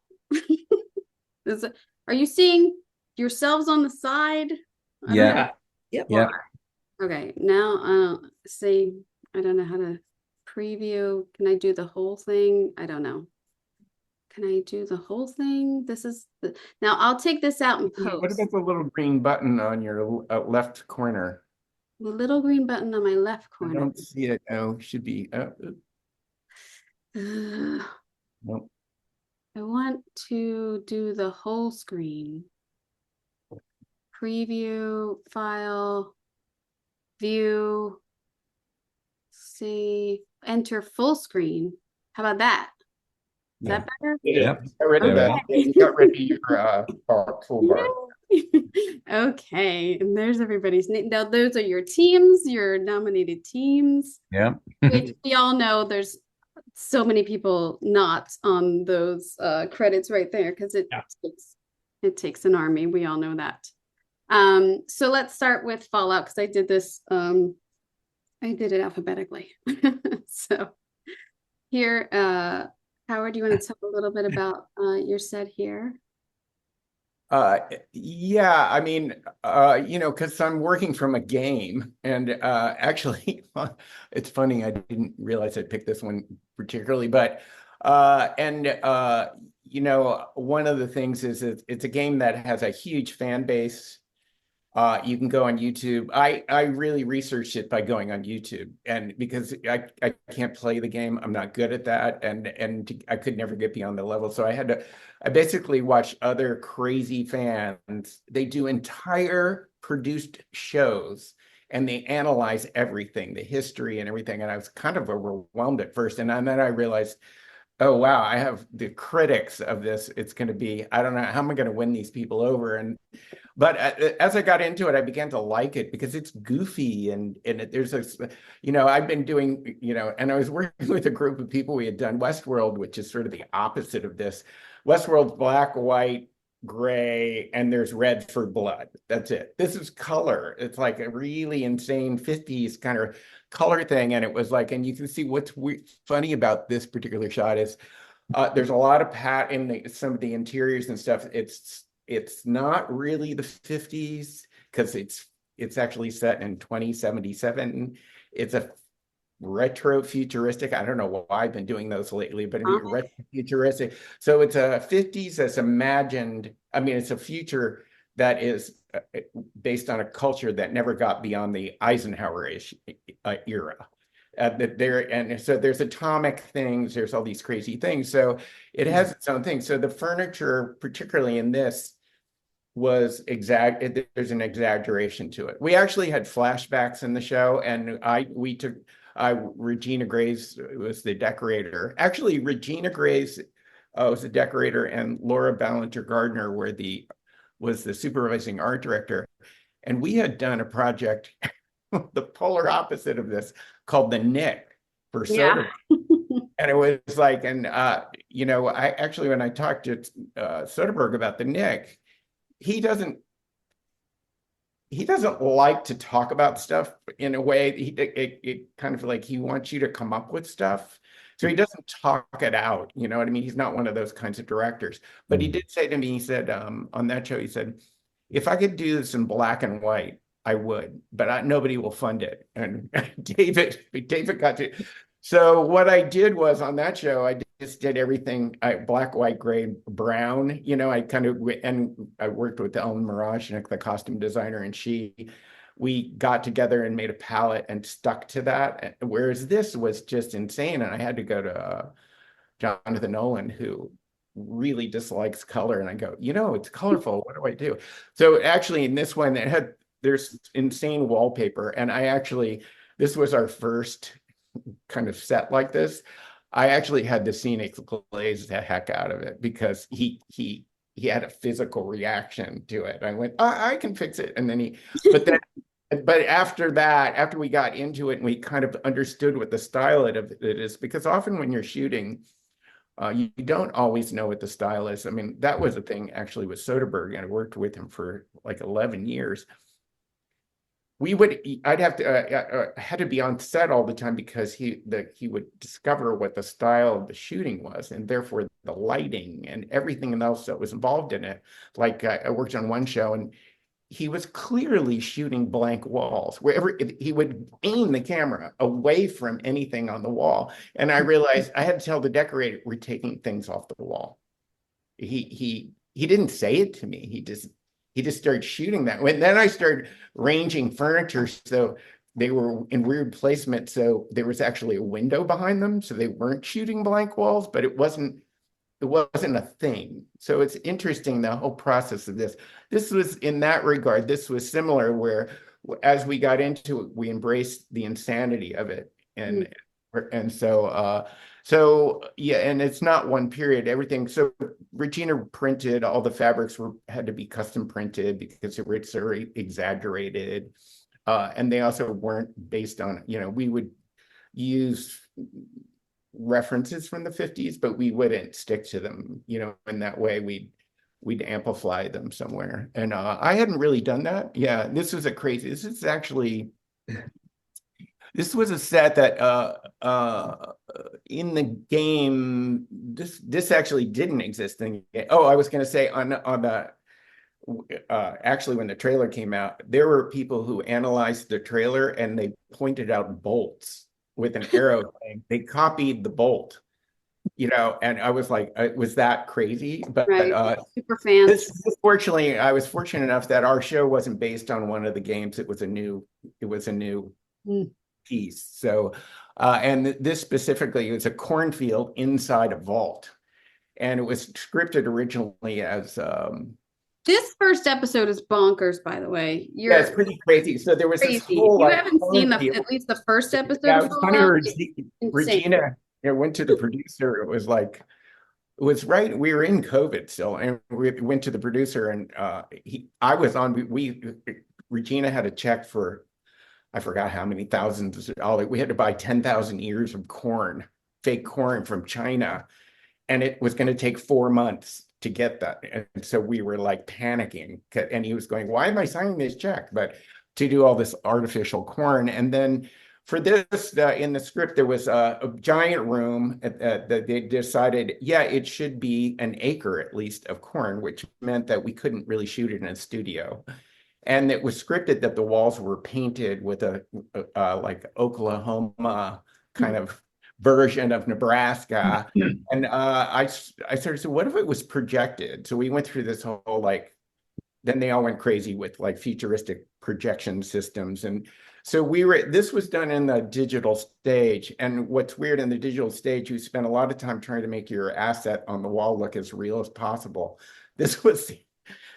Are you seeing yourselves on the side? I don't Yeah. know. Yep. Yeah. Okay, now say I don't know how to preview. Can I do the whole thing? I don't know. Can I do the whole thing? This is the now I'll take this out and post. What about the little green button on your left corner? The little green button on my left I corner. don't see it. Oh, should be. Nope. Nope. I want to do the whole screen. Preview, file, view, see, enter full screen. How about that? Is that better? Yeah. Got rid of that. You got rid of your toolbar. Okay, and there's everybody's name. Now, those are your teams, your nominated teams. Yeah. Which we all know there's so many people not on those credits right there because it takes an army. We all know that. So let's start with Fallout because I did this. I did it alphabetically. So here, Howard, do you want to talk a little bit about your set here? Yeah, I mean, because I'm working from a game, and actually, it's funny, I didn't realize I picked this one particularly, but one of the things is it's a game that has a huge fan base. You can go on YouTube. I really researched it by going on YouTube, and because I can't play the game, I'm not good at that, and I could never get beyond the level. So I basically watched other crazy fans. They do entire produced shows, and they analyze everything, the history and everything. And I was kind of overwhelmed at first, and then I realized, oh wow, I have the critics of this. It's going to be, I don't know how am I going to win these people over, but as I got into it, I began to like it because it's goofy and there's I've been doing, and I was working with a group of people. We had done Westworld, which is sort of the opposite of this. Westworld's black, white, gray, and there's red for blood. That's it. This is color. It's like a really insane 50s kind of color thing. And it was like, and you can see what's funny about this particular shot is there's a lot of in some of the interiors and stuff. It's not really the 50s because it's actually set in 2077. It's a retro futuristic. I don't know why I've been doing those lately, but retro futuristic. So it's a 50s that's imagined. I mean, it's a future that is based on a culture that never got beyond the Eisenhower-ish era. And so there's atomic things, there's all these crazy things. So it has its own thing. So the furniture, particularly in this, was there's an exaggeration to it. We actually had flashbacks in the show, and Regina Graves was the decorator. Actually, Regina Graves was the decorator, and Laura Ballinger Gardner was the supervising art director. And we had done a project, the polar opposite of this, called the Nick for Soderbergh. And it was like, I actually, when I talked to Soderbergh about the Nick, he he doesn't like to talk about stuff in a way. It kind of like he wants you to come up with stuff. So he doesn't talk it out. You know what I mean? He's not one of those kinds of directors. But he did say to me, he said, on that show, he said, if I could do this in black and white, I would, but nobody will fund it. And David got to. So what I did was on that show, I just did everything black, white, gray, brown. You know, and I worked with Ellen Mirage, the costume designer, and we got together and made a palette and stuck to that. Whereas this was just insane, and I had to go to Jonathan Nolan, who really dislikes color, and I go, it's colorful. What do I do? So actually, in this one, there's insane wallpaper, and this was our first kind of set like this. I actually had the scenic glaze the heck out of it because he had a physical reaction to it. I went, I can fix it. And then but after that, after we got into it and we kind of understood what the style of it is, because often when you're shooting, you don't always know what the style is. I mean, that was a thing actually with Soderbergh, and I worked with him for like 11 years. I had to be on set all the time because he would discover what the style of the shooting was, and therefore the lighting and everything else that was involved in it. Like I worked on one show, and he was clearly shooting blank walls. Wherever he would aim the camera away from anything on the wall, and I realized I had to tell the decorator, we're taking things off the wall. He didn't say it to me. He just started shooting that. Then I started ranging furniture, so they were in weird placement. So there was actually a window behind them, so they weren't shooting blank walls, but it wasn't a thing. So it's interesting, the whole process of this. This was, in that regard, this was similar, where as we got into it, we embraced the insanity of it. And so yeah, and it's not one period, everything. So Regina printed, all the fabrics had to be custom printed because it was very exaggerated. And they also weren't based on, we would use references from the 50s, but we wouldn't stick to them, in that way. We'd amplify them somewhere. And I hadn't really done that. Yeah, this was this was a set that in the game, this actually didn't exist in the game. Oh, I was going to say on the actually, when the trailer came out, there were people who analyzed the trailer and they pointed out bolts with an arrow thing. They copied the bolt, and I was like, was that crazy? But right. Super fans. Fortunately, I was fortunate enough that our show wasn't based on one of the games. It was a new piece. So, and this specifically is a cornfield inside a vault, and it was scripted originally as. This first episode is bonkers, by the way. Yeah, it's pretty crazy. So there was crazy. This whole, you haven't seen at least the first episode. Yeah, it was funny. Regina went to the producer. It was like, it was right. We were in COVID still, and we went to the producer, and I was on. Regina had a check for, I forgot how many thousands of dollars. We had to buy 10,000 ears of corn, fake corn from China, and it was going to take 4 months to get that. And so we were like panicking, and he was going, why am I signing this check? But to do all this artificial corn. And then for this, in the script, there was a giant room that they decided, yeah, it should be an acre at least of corn, which meant that we couldn't really shoot it in a studio. And it was scripted that the walls were painted with a like Oklahoma kind of version of Nebraska. And I started to say, what if it was projected? So we went through this whole then they all went crazy with like futuristic projection systems. And so this was done in the digital stage. And what's weird, in the digital stage, you spend a lot of time trying to make your asset on the wall look as real as possible. This was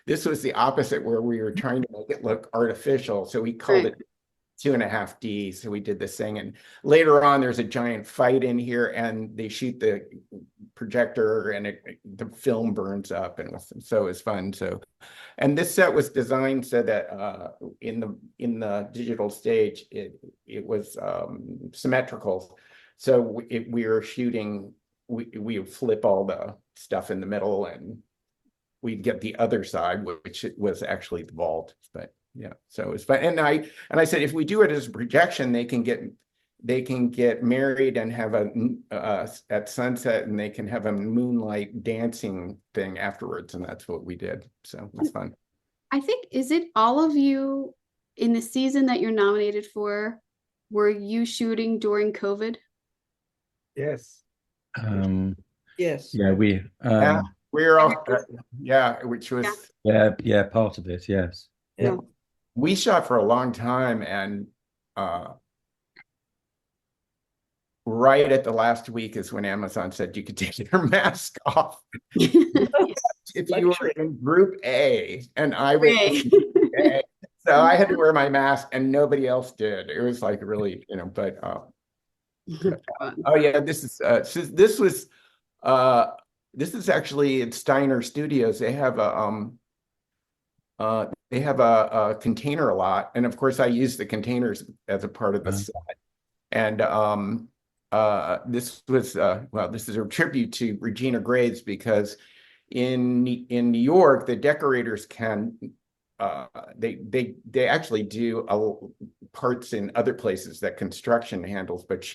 the opposite, where we were trying to make it look artificial. So we called it 2.5D. So we did this thing, and later on there's a giant fight in here, and they shoot the projector, and the film burns up, and so it's fun. So, and this set was designed so that in the digital stage it was symmetrical. So we were shooting, we would flip all the stuff in the middle, and we'd get the other side, which was actually the vault. But Yeah. So it's fun. And I said, if we do it as a projection, they can get married and have at sunset, and they can have a moonlight dancing thing afterwards. And that's what we did. So it was fun. I think, is it all of you in the season that you're nominated for, were you shooting during COVID? Yes. Yes. Yeah, Yeah, we're all which was yeah, part of it, yes. yeah. We shot for a long time, and right at the last week is when Amazon said you could take your mask off. If you were in group A, and I was in group A, so I had to wear my mask and nobody else did. It was like really, but oh yeah, this is actually at Steiner Studios. They have a container lot, and of course I use the containers as a part of the set. And this was this is a tribute to Regina Graves, because in New York, the decorators can they actually do parts in other places that construction handles, but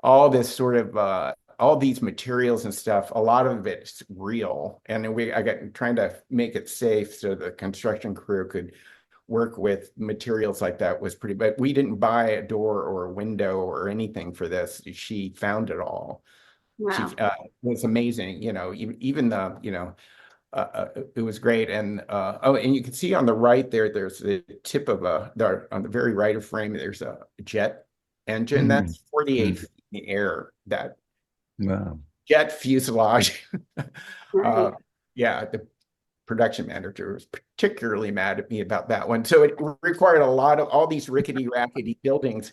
all this sort of all these materials and stuff, a lot of it's real, and I got trying to make it safe so the construction crew could work with materials like that was pretty, but we didn't buy a door or a window or anything for this. She found it all. Wow. She was amazing, even the, it was great. And and you can see on the right there's the tip of on the very right of frame, there's a jet engine that's 48 feet in the air. That jet fuselage. Right. Yeah, the production manager was particularly mad at me about that one. So it required all these rickety, rackety buildings.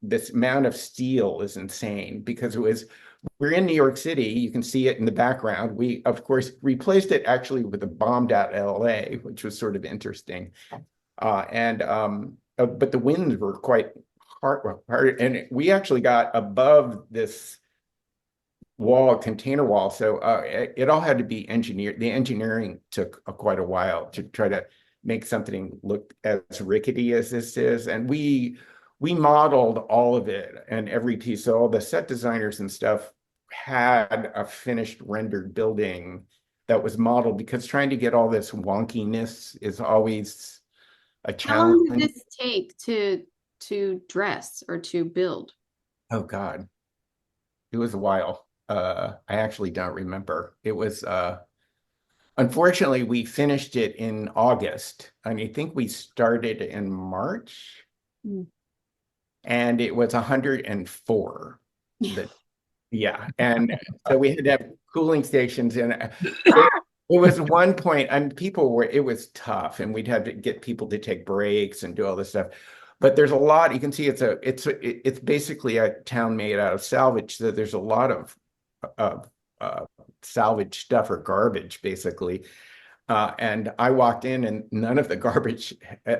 This amount of steel is insane, because we're in New York City. You can see it in the background. We, of course, replaced it actually with a bombed out LA, which was sort of interesting. But the winds were quite hard, and we actually got above this container wall. So it all had to be engineered. The engineering took quite a while to try to make something look as rickety as this is. And we modeled all of it and every piece. So all the set designers and stuff had a finished rendered building that was modeled, because trying to get all this wonkiness is always a challenge. How long did this take to dress or to build? Oh God, it was a while. I actually don't remember. It was unfortunately, we finished it in August. I think we started in March, and it was 104. Yeah, and so we had to have cooling stations, and it was one point, and it was tough, and we'd have to get people to take breaks and do all this stuff. But there's a lot. You can see it's basically a town made out of salvage. So there's a lot of salvage stuff, or garbage, basically. And I walked in, and none of the garbage,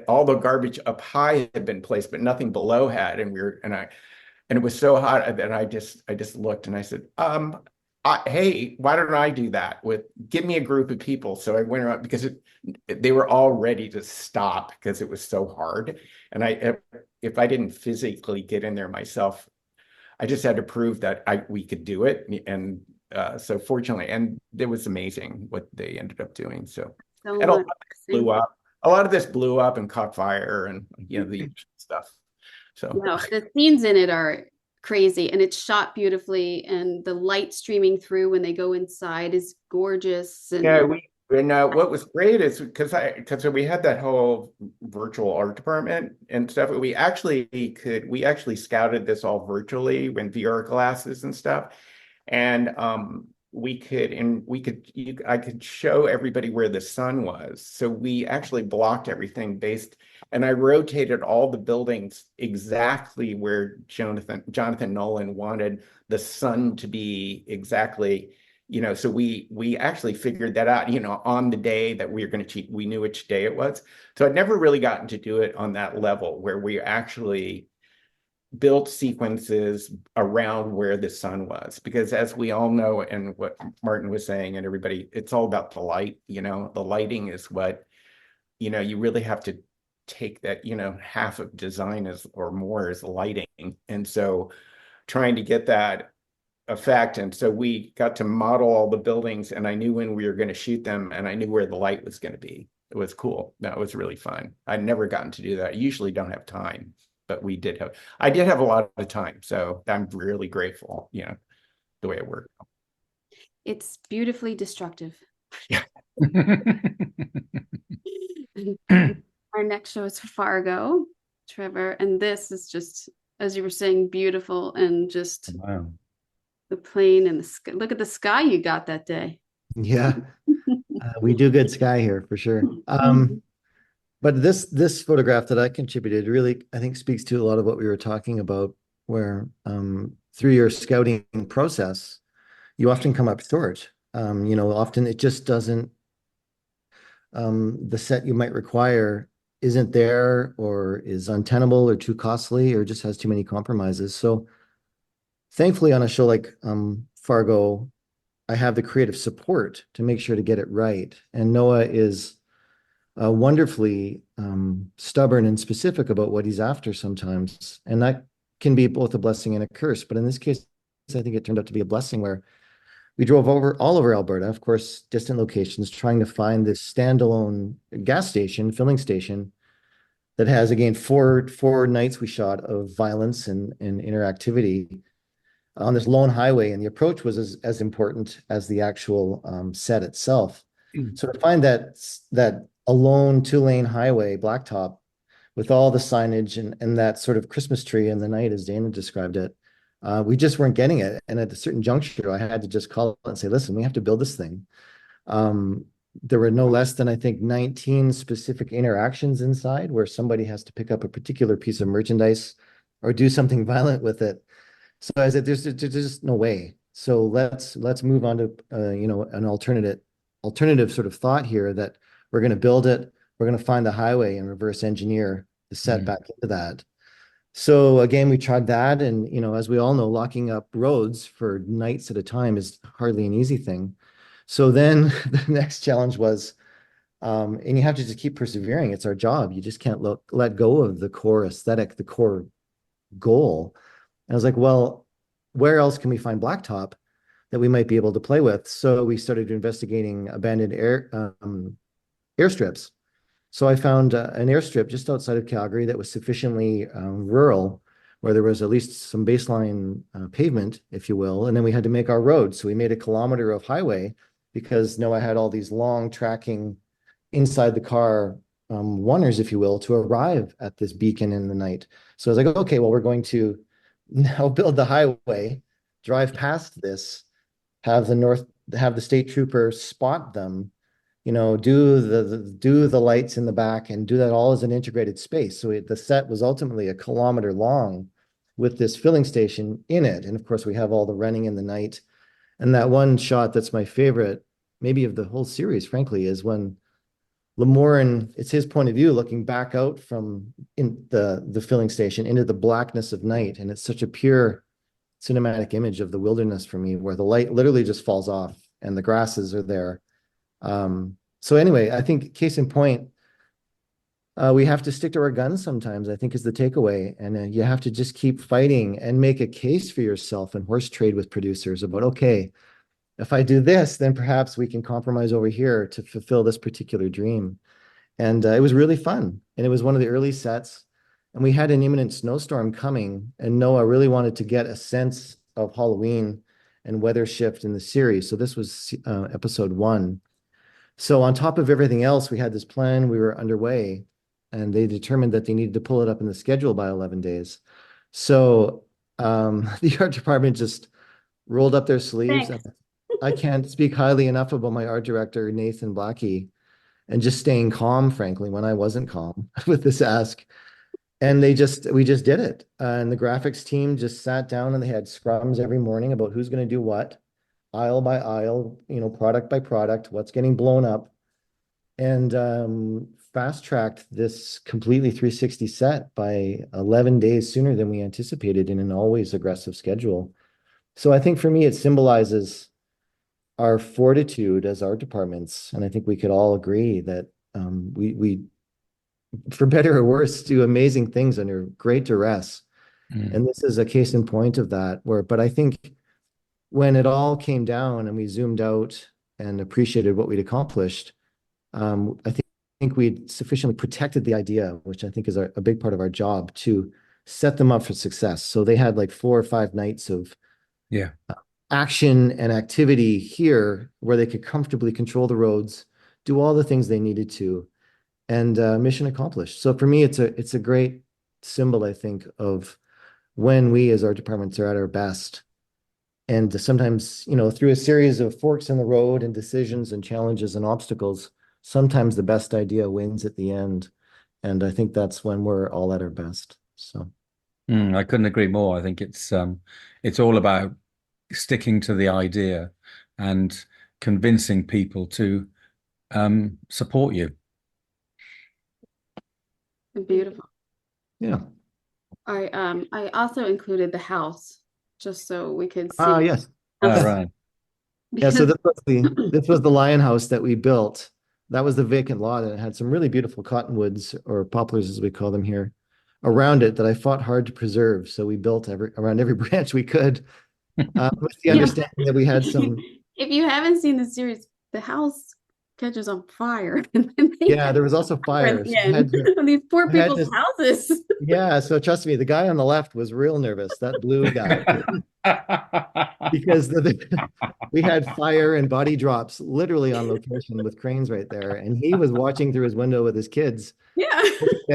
all the garbage up high had been placed, but nothing below had. And it was so hot that I just looked, and I said, hey, why don't I do that? Give me a group of people. So I went around, because they were all ready to stop because it was so hard. And if I didn't physically get in there myself, I just had to prove that we could do it. And so fortunately, and it was amazing what they ended up doing. So and a lot of this blew up. A lot of this blew up and caught fire, and the stuff. So the scenes in it are crazy, and it's shot beautifully, and the light streaming through when they go inside is gorgeous. And what was great is because we had that whole virtual art department and stuff. We actually scouted this all virtually with VR glasses and stuff, and I could show everybody where the sun was. So we actually blocked everything and I rotated all the buildings exactly where Jonathan Nolan wanted the sun to be exactly. So we actually figured that out, on the day that we were going to cheat. We knew which day it was. So I'd never really gotten to do it on that level where we actually built sequences around where the sun was, because as we all know, and what Martin was saying and everybody, it's all about the light. The lighting is what you really have to take that, half of design is or more is lighting. And so trying to get that effect. And so we got to model all the buildings, and I knew when we were going to shoot them, and I knew where the light was going to be. It was cool. That was really fun. I'd never gotten to do that. I usually don't have time, but I did have a lot of time. So I'm really grateful, the way it worked. It's beautifully destructive. Yeah. Our next show is Fargo, Trevor, and this is just, as you were saying, beautiful, and just Wow. the plane and the sky. Look at the sky you got that day. Yeah, we do good sky here for sure. But this photograph that I contributed really, I think, speaks to a lot of what we were talking about, where through your scouting process, you often come up short. Often it just doesn't, the set you might require isn't there, or is untenable or too costly, or just has too many compromises. So thankfully on a show like Fargo, I have the creative support to make sure to get it right. And Noah is wonderfully stubborn and specific about what he's after sometimes. And that can be both a blessing and a curse. But in this case, I think it turned out to be a blessing, where we drove all over Alberta, of course, distant locations, trying to find this standalone gas station, filling station, that has, again, four nights we shot of violence and interactivity on this lone highway. And the approach was as important as the actual set itself. So to find that a lone 2-lane highway, blacktop, with all the signage and that sort of Christmas tree in the night, as Dana described it, we just weren't getting it. And at a certain juncture, I had to just call and say, listen, we have to build this thing. There were no less than, I think, 19 specific interactions inside, where somebody has to pick up a particular piece of merchandise or do something violent with it. So I said, there's just no way. So let's move on to an alternative sort of thought here, that we're going to build it. We're going to find the highway and reverse engineer the set back into that. So again, we tried that. And, as we all know, locking up roads for nights at a time is hardly an easy thing. So then the next challenge was, and you have to just keep persevering. It's our job. You just can't let go of the core aesthetic, the core goal. And I was like, well, where else can we find blacktop that we might be able to play with? So we started investigating abandoned airstrips. So I found an airstrip just outside of Calgary that was sufficiently rural, where there was at least some baseline pavement, if you will. And then we had to make our road. So we made 1 kilometer of highway, because Noah had all these long tracking inside the car oneers, if you will, to arrive at this beacon in the night. So I was like, okay, well, we're going to now build the highway, drive past this, have the state trooper spot them, do the lights in the back, and do that all as an integrated space. So the set was ultimately 1 kilometer long, with this filling station in it. And of course, we have all the running in the night. And that one shot that's my favorite, maybe of the whole series, frankly, is when Lamorne, it's his point of view, looking back out from in the filling station into the blackness of night. And it's such a pure cinematic image of the wilderness for me, where the light literally just falls off and the grasses are there. So anyway, I think case in point, we have to stick to our guns sometimes, I think, is the takeaway. And you have to just keep fighting and make a case for yourself and horse trade with producers about, okay, if I do this, then perhaps we can compromise over here to fulfill this particular dream. And it was really fun. And it was one of the early sets. And we had an imminent snowstorm coming. And Noah really wanted to get a sense of Halloween and weather shift in the series. So this was episode 1. So on top of everything else, we had this plan, we were underway, and they determined that they needed to pull it up in the schedule by 11 days. So the art department just rolled up their sleeves. Thanks. I can't speak highly enough about my art director, Nathan Blackie, and just staying calm, frankly, when I wasn't calm with this ask. And we just did it. And the graphics team just sat down, and they had scrums every morning about who's going to do what, aisle by aisle, product by product, what's getting blown up, and fast-tracked this completely 360 set by 11 days sooner than we anticipated in an always aggressive schedule. So I think for me, it symbolizes our fortitude as art departments. And I think we could all agree that we for better or worse, do amazing things under great duress. And this is a case in point of that, but I think when it all came down and we zoomed out and appreciated what we'd accomplished, I think we'd sufficiently protected the idea, which I think is a big part of our job, to set them up for success. So they had like 4 or 5 nights of action and activity here where they could comfortably control the roads, do all the things they needed to, and mission accomplished. So for me, it's a great symbol, I think, of when we as art departments are at our best. And sometimes, through a series of forks in the road and decisions and challenges and obstacles, sometimes the best idea wins at the end. And I think that's when we're all at our best. So I couldn't agree more. I think it's all about sticking to the idea and convincing people to support you. Beautiful. Yeah. I also included the house just so we could see. Ah, yes. Right. Yeah, so this was the lion house that we built. That was the vacant lot, and it had some really beautiful cottonwoods, or poplars as we call them here, around it that I fought hard to preserve. So we built around every branch we could, with the understanding that we had some. If you haven't seen the series, the house catches on fire. Yeah, there was also fire. So these poor people's houses. Yeah, so trust me, the guy on the left was real nervous, that blue guy, because we had fire and body drops literally on location with cranes right there, and he was watching through his window with his kids,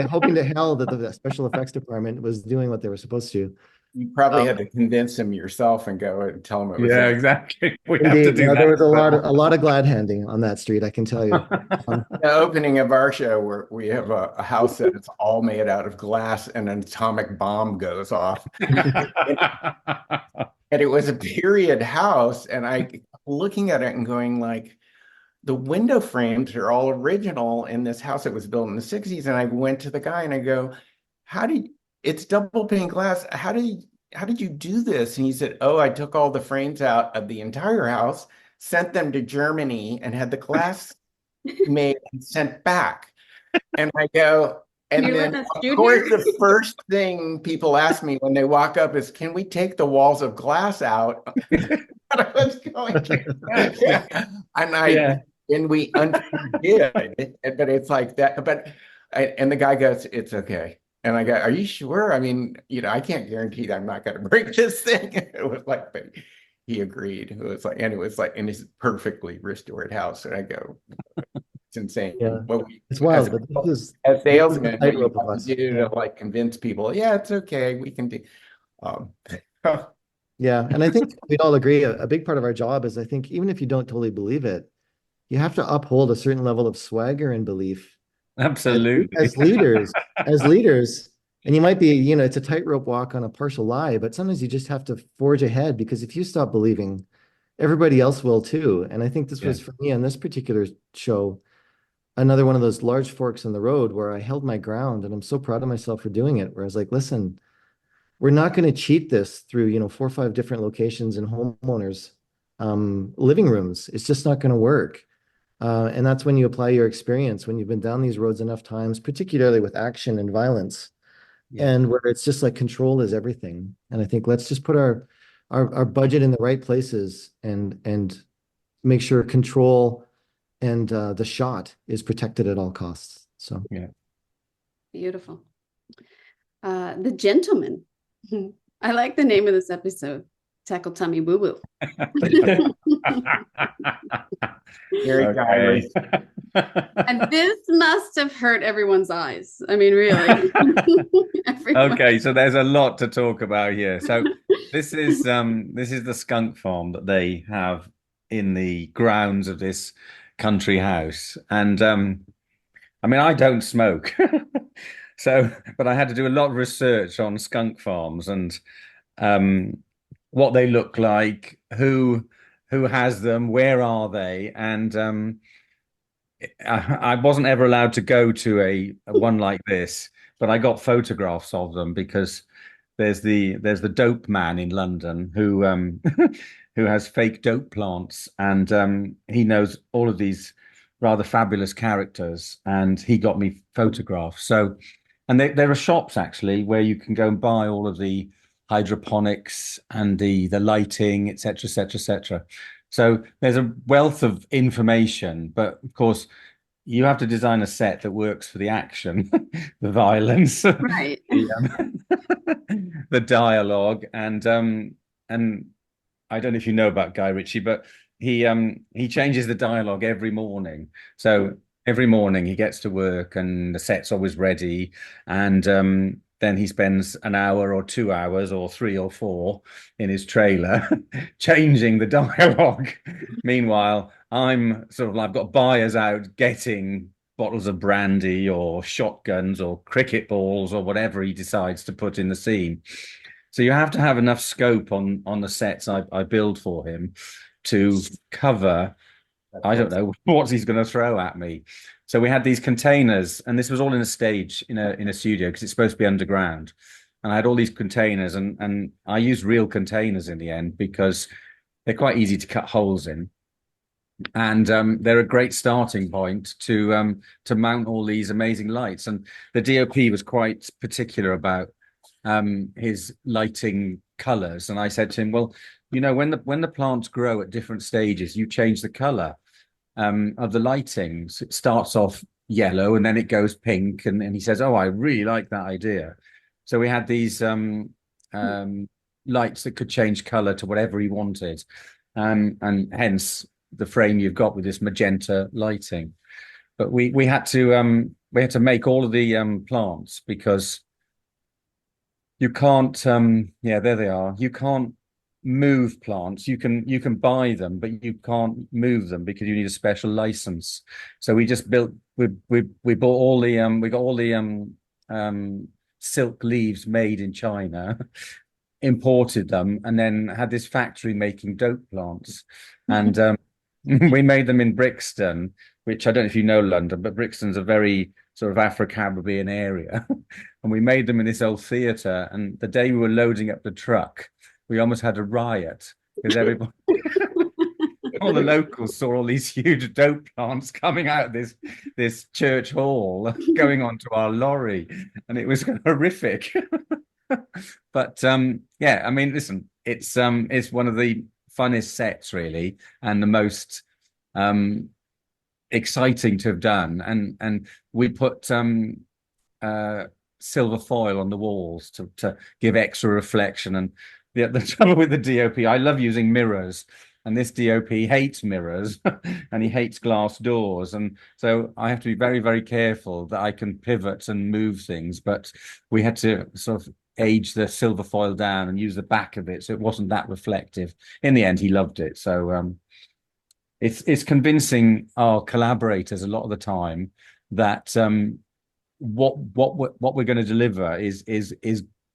hoping to hell that the special effects department was doing what they were supposed to. You probably had to convince him yourself and go and tell him it was. Yeah, exactly. We Indeed, have to do that. There was a lot of glad handing on that street, I can tell you. The opening of our show, where we have a house that is all made out of glass and an atomic bomb goes off. And it was a period house, and I looking at it and going like, the window frames are all original in this house that was built in the 60s. And I went to the guy and I go, it's double pane glass. How did you do this? And he said, oh, I took all the frames out of the entire house, sent them to Germany, and had the glass made and sent back. And I go, and then of course, the first thing people ask me when they walk up is, can we take the walls of glass out? I was going, and we did, but it's like that. And the guy goes, it's okay. And I go, are you sure? I mean, I can't guarantee that I'm not going to break this thing. It was like, but he agreed. It was like in his perfectly restored house. And I go, it's insane. Yeah. Well, it's wild. As salesmen, what you have to do to like convince people, yeah, it's okay. We can do. Yeah. And I think we'd all agree a big part of our job is, I think, even if you don't totally believe it, you have to uphold a certain level of swagger and belief. Absolutely. As leaders, and you might be, it's a tightrope walk on a partial lie, but sometimes you just have to forge ahead, because if you stop believing, everybody else will too. And I think this was for me on this particular show, another one of those large forks in the road where I held my ground, and I'm so proud of myself for doing it, where I was like, listen, we're not going to cheat this through, 4 or 5 different locations and homeowners, living rooms. It's just not going to work. And that's when you apply your experience, when you've been down these roads enough times, particularly with action and violence, and where it's just like control is everything. And I think let's just put our budget in the right places and make sure control and the shot is protected at all costs. So beautiful. The Gentleman. I like the name of this episode. Tackle Tummy Boo Boo. Very And this must have hurt everyone's eyes. I mean, really. Okay, so there's a lot to talk about here. So this is the skunk farm that they have in the grounds of this country house. And I mean, I don't smoke. But I had to do a lot of research on skunk farms and what they look like, who has them, where are they, and I wasn't ever allowed to go to a one like this, but I got photographs of them because there's the dope man in London who who has fake dope plants, and he knows all of these rather fabulous characters, and he got me photographs. So, and there are shops actually where you can go and buy all of the hydroponics and the lighting, etc., etc., etc. So there's a wealth of information, but of course you have to design a set that works for the action, the violence, Right. the dialogue, and I don't know if you know about Guy Ritchie, but he changes the dialogue every morning. So every morning he gets to work and the set's always ready, and then he spends an hour or 2 hours or 3 or 4 in his trailer changing the dialogue. Meanwhile, I've got buyers out getting bottles of brandy or shotguns or cricket balls or whatever he decides to put in the scene. So you have to have enough scope on the sets I build for him to cover, I don't know what he's going to throw at me. So we had these containers, and this was all in a stage in a studio because it's supposed to be underground. And I had all these containers, and I used real containers in the end because they're quite easy to cut holes in. And they're a great starting point to mount all these amazing lights. And the DOP was quite particular about his lighting colors. And I said to him, well, when the plants grow at different stages, you change the color of the lighting. So it starts off yellow and then it goes pink. And he says, oh, I really like that idea. So we had these lights that could change color to whatever he wanted. And hence the frame you've got with this magenta lighting. But we had to make all of the plants because you can't there they are. You can't move plants. You can buy them, but you can't move them because you need a special license. So we just built we bought all the we got all the silk leaves made in China, imported them, and then had this factory making dope plants. And we made them in Brixton, which I don't know if you know London, but Brixton's a very sort of Afro-Caribbean area. And we made them in this old theatre. And the day we were loading up the truck, we almost had a riot because everybody, all the locals saw all these huge dope plants coming out of this church hall, going onto our lorry. And it was horrific. But yeah, I mean, listen, it's one of the funnest sets really, and the most exciting to have done. And we put silver foil on the walls to give extra reflection. And the trouble with the DOP, I love using mirrors, and this DOP hates mirrors and he hates glass doors. And so I have to be very, very careful that I can pivot and move things. But we had to sort of age the silver foil down and use the back of it so it wasn't that reflective. In the end, he loved it. So it's convincing our collaborators a lot of the time that what we're going to deliver is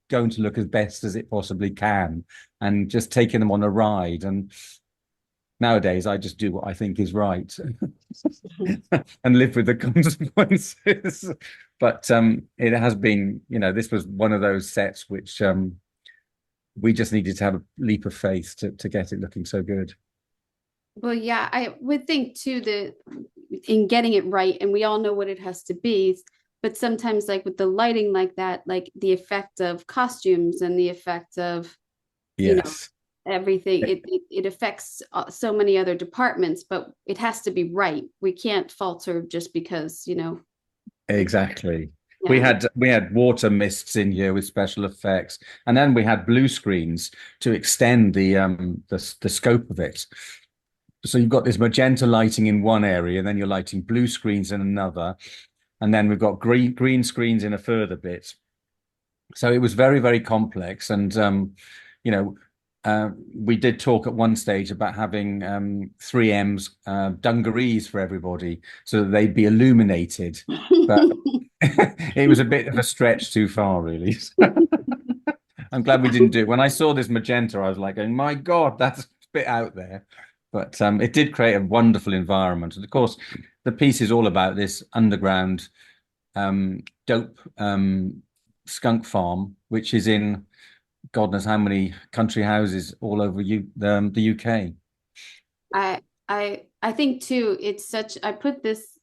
going to look as best as it possibly can, and just taking them on a ride. And nowadays I just do what I think is right and live with the consequences. But it has been, this was one of those sets which we just needed to have a leap of faith to get it looking so good. Well, yeah, I would think too that in getting it right, and we all know what it has to be, but sometimes like with the lighting like that, like the effect of costumes and the effect of, yes, everything, it affects so many other departments, but it has to be right. We can't falter just because, Exactly. Yeah. We had water mists in here with special effects, and then we had blue screens to extend the scope of it. So you've got this magenta lighting in one area, and then you're lighting blue screens in another, and then we've got green screens in a further bit. So it was very, very complex, and we did talk at one stage about having 3M's dungarees for everybody so that they'd be illuminated. But it was a bit of a stretch too far, really. I'm glad we didn't do it. When I saw this magenta, I was like, oh my God, that's a bit out there. But it did create a wonderful environment. And of course, the piece is all about this underground dope skunk farm, which is in God knows how many country houses all over the UK. I I think too, it's such, I put this,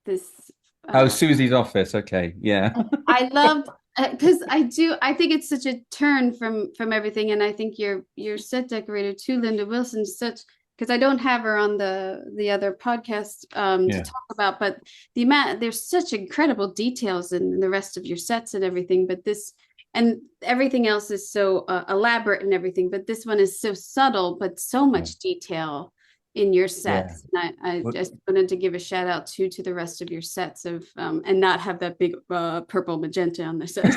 this, Oh, Susie's office. Okay. Yeah. I loved, because I think it's such a turn from everything. And I think your set decorator too, Linda Wilson, such, because I don't have her on the other podcast to Yeah. talk about, but the amount, there's such incredible details in the rest of your sets and everything, but this, and everything else is so elaborate and everything, but this one is so subtle, but so much detail in your Yeah. sets. And I Well, just wanted to give a shout out to the rest of your sets of and not have that big purple magenta on the set.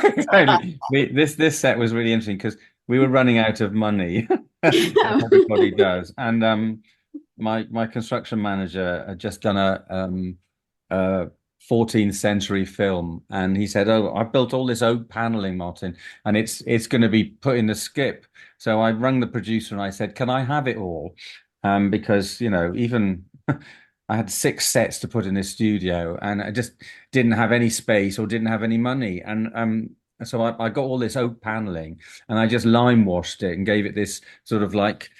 this set was really interesting because we were running out of money, as everybody does, and my construction manager had just done a 14th century film, and he said, "Oh, I built all this oak paneling, Martin, and it's going to be put in the skip." So I rang the producer and I said, "Can I have it all?" Because even I had 6 sets to put in this studio, and I just didn't have any space or didn't have any money, and so I got all this oak paneling, and I just lime washed it and gave it this sort of like,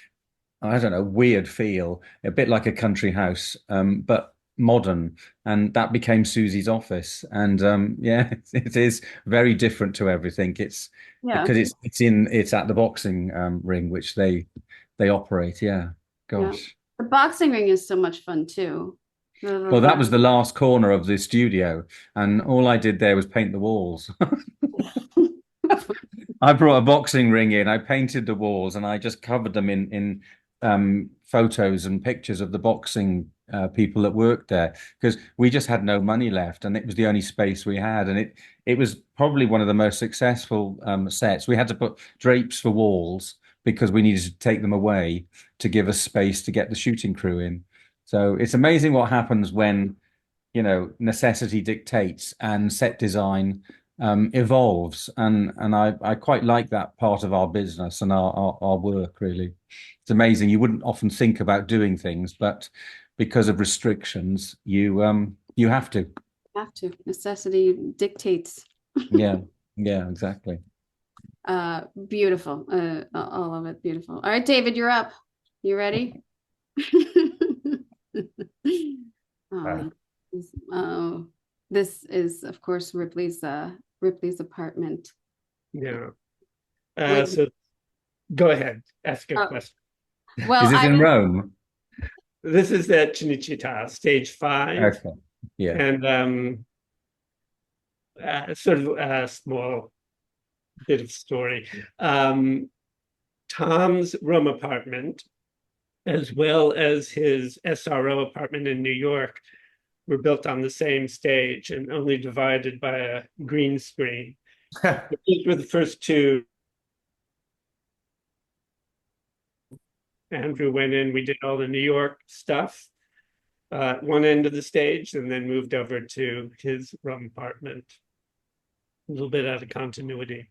I don't know, weird feel, a bit like a country house, but modern, and that became Susie's office. And yeah, it is very different to everything. It's because it's at the boxing ring which they operate. Yeah, gosh. The boxing ring is so much fun too. Well, that was the last corner of the studio, and all I did there was paint the walls. I brought a boxing ring in, I painted the walls, and I just covered them in photos and pictures of the boxing people that worked there, because we just had no money left, and it was the only space we had, and it was probably one of the most successful sets. We had to put drapes for walls because we needed to take them away to give us space to get the shooting crew in. So it's amazing what happens when necessity dictates and set design evolves, and I quite like that part of our business and our work. Really, it's amazing. You wouldn't often think about doing things, but because of restrictions, you have to. Necessity dictates. Yeah, exactly. Beautiful. All of it beautiful. All right, David, you're up. You ready? This is, of course, Ripley's apartment. Yeah. So go ahead, ask a question. Well, is this in Rome? This is at Cinecittà, stage 5. Okay. Yeah. And sort of a small bit of story. Tom's Rome apartment, as well as his SRO apartment in New York, were built on the same stage and only divided by a green screen. These were the first 2. Andrew went in, we did all the New York stuff at one end of the stage, and then moved over to his Rome apartment. A little bit out of continuity.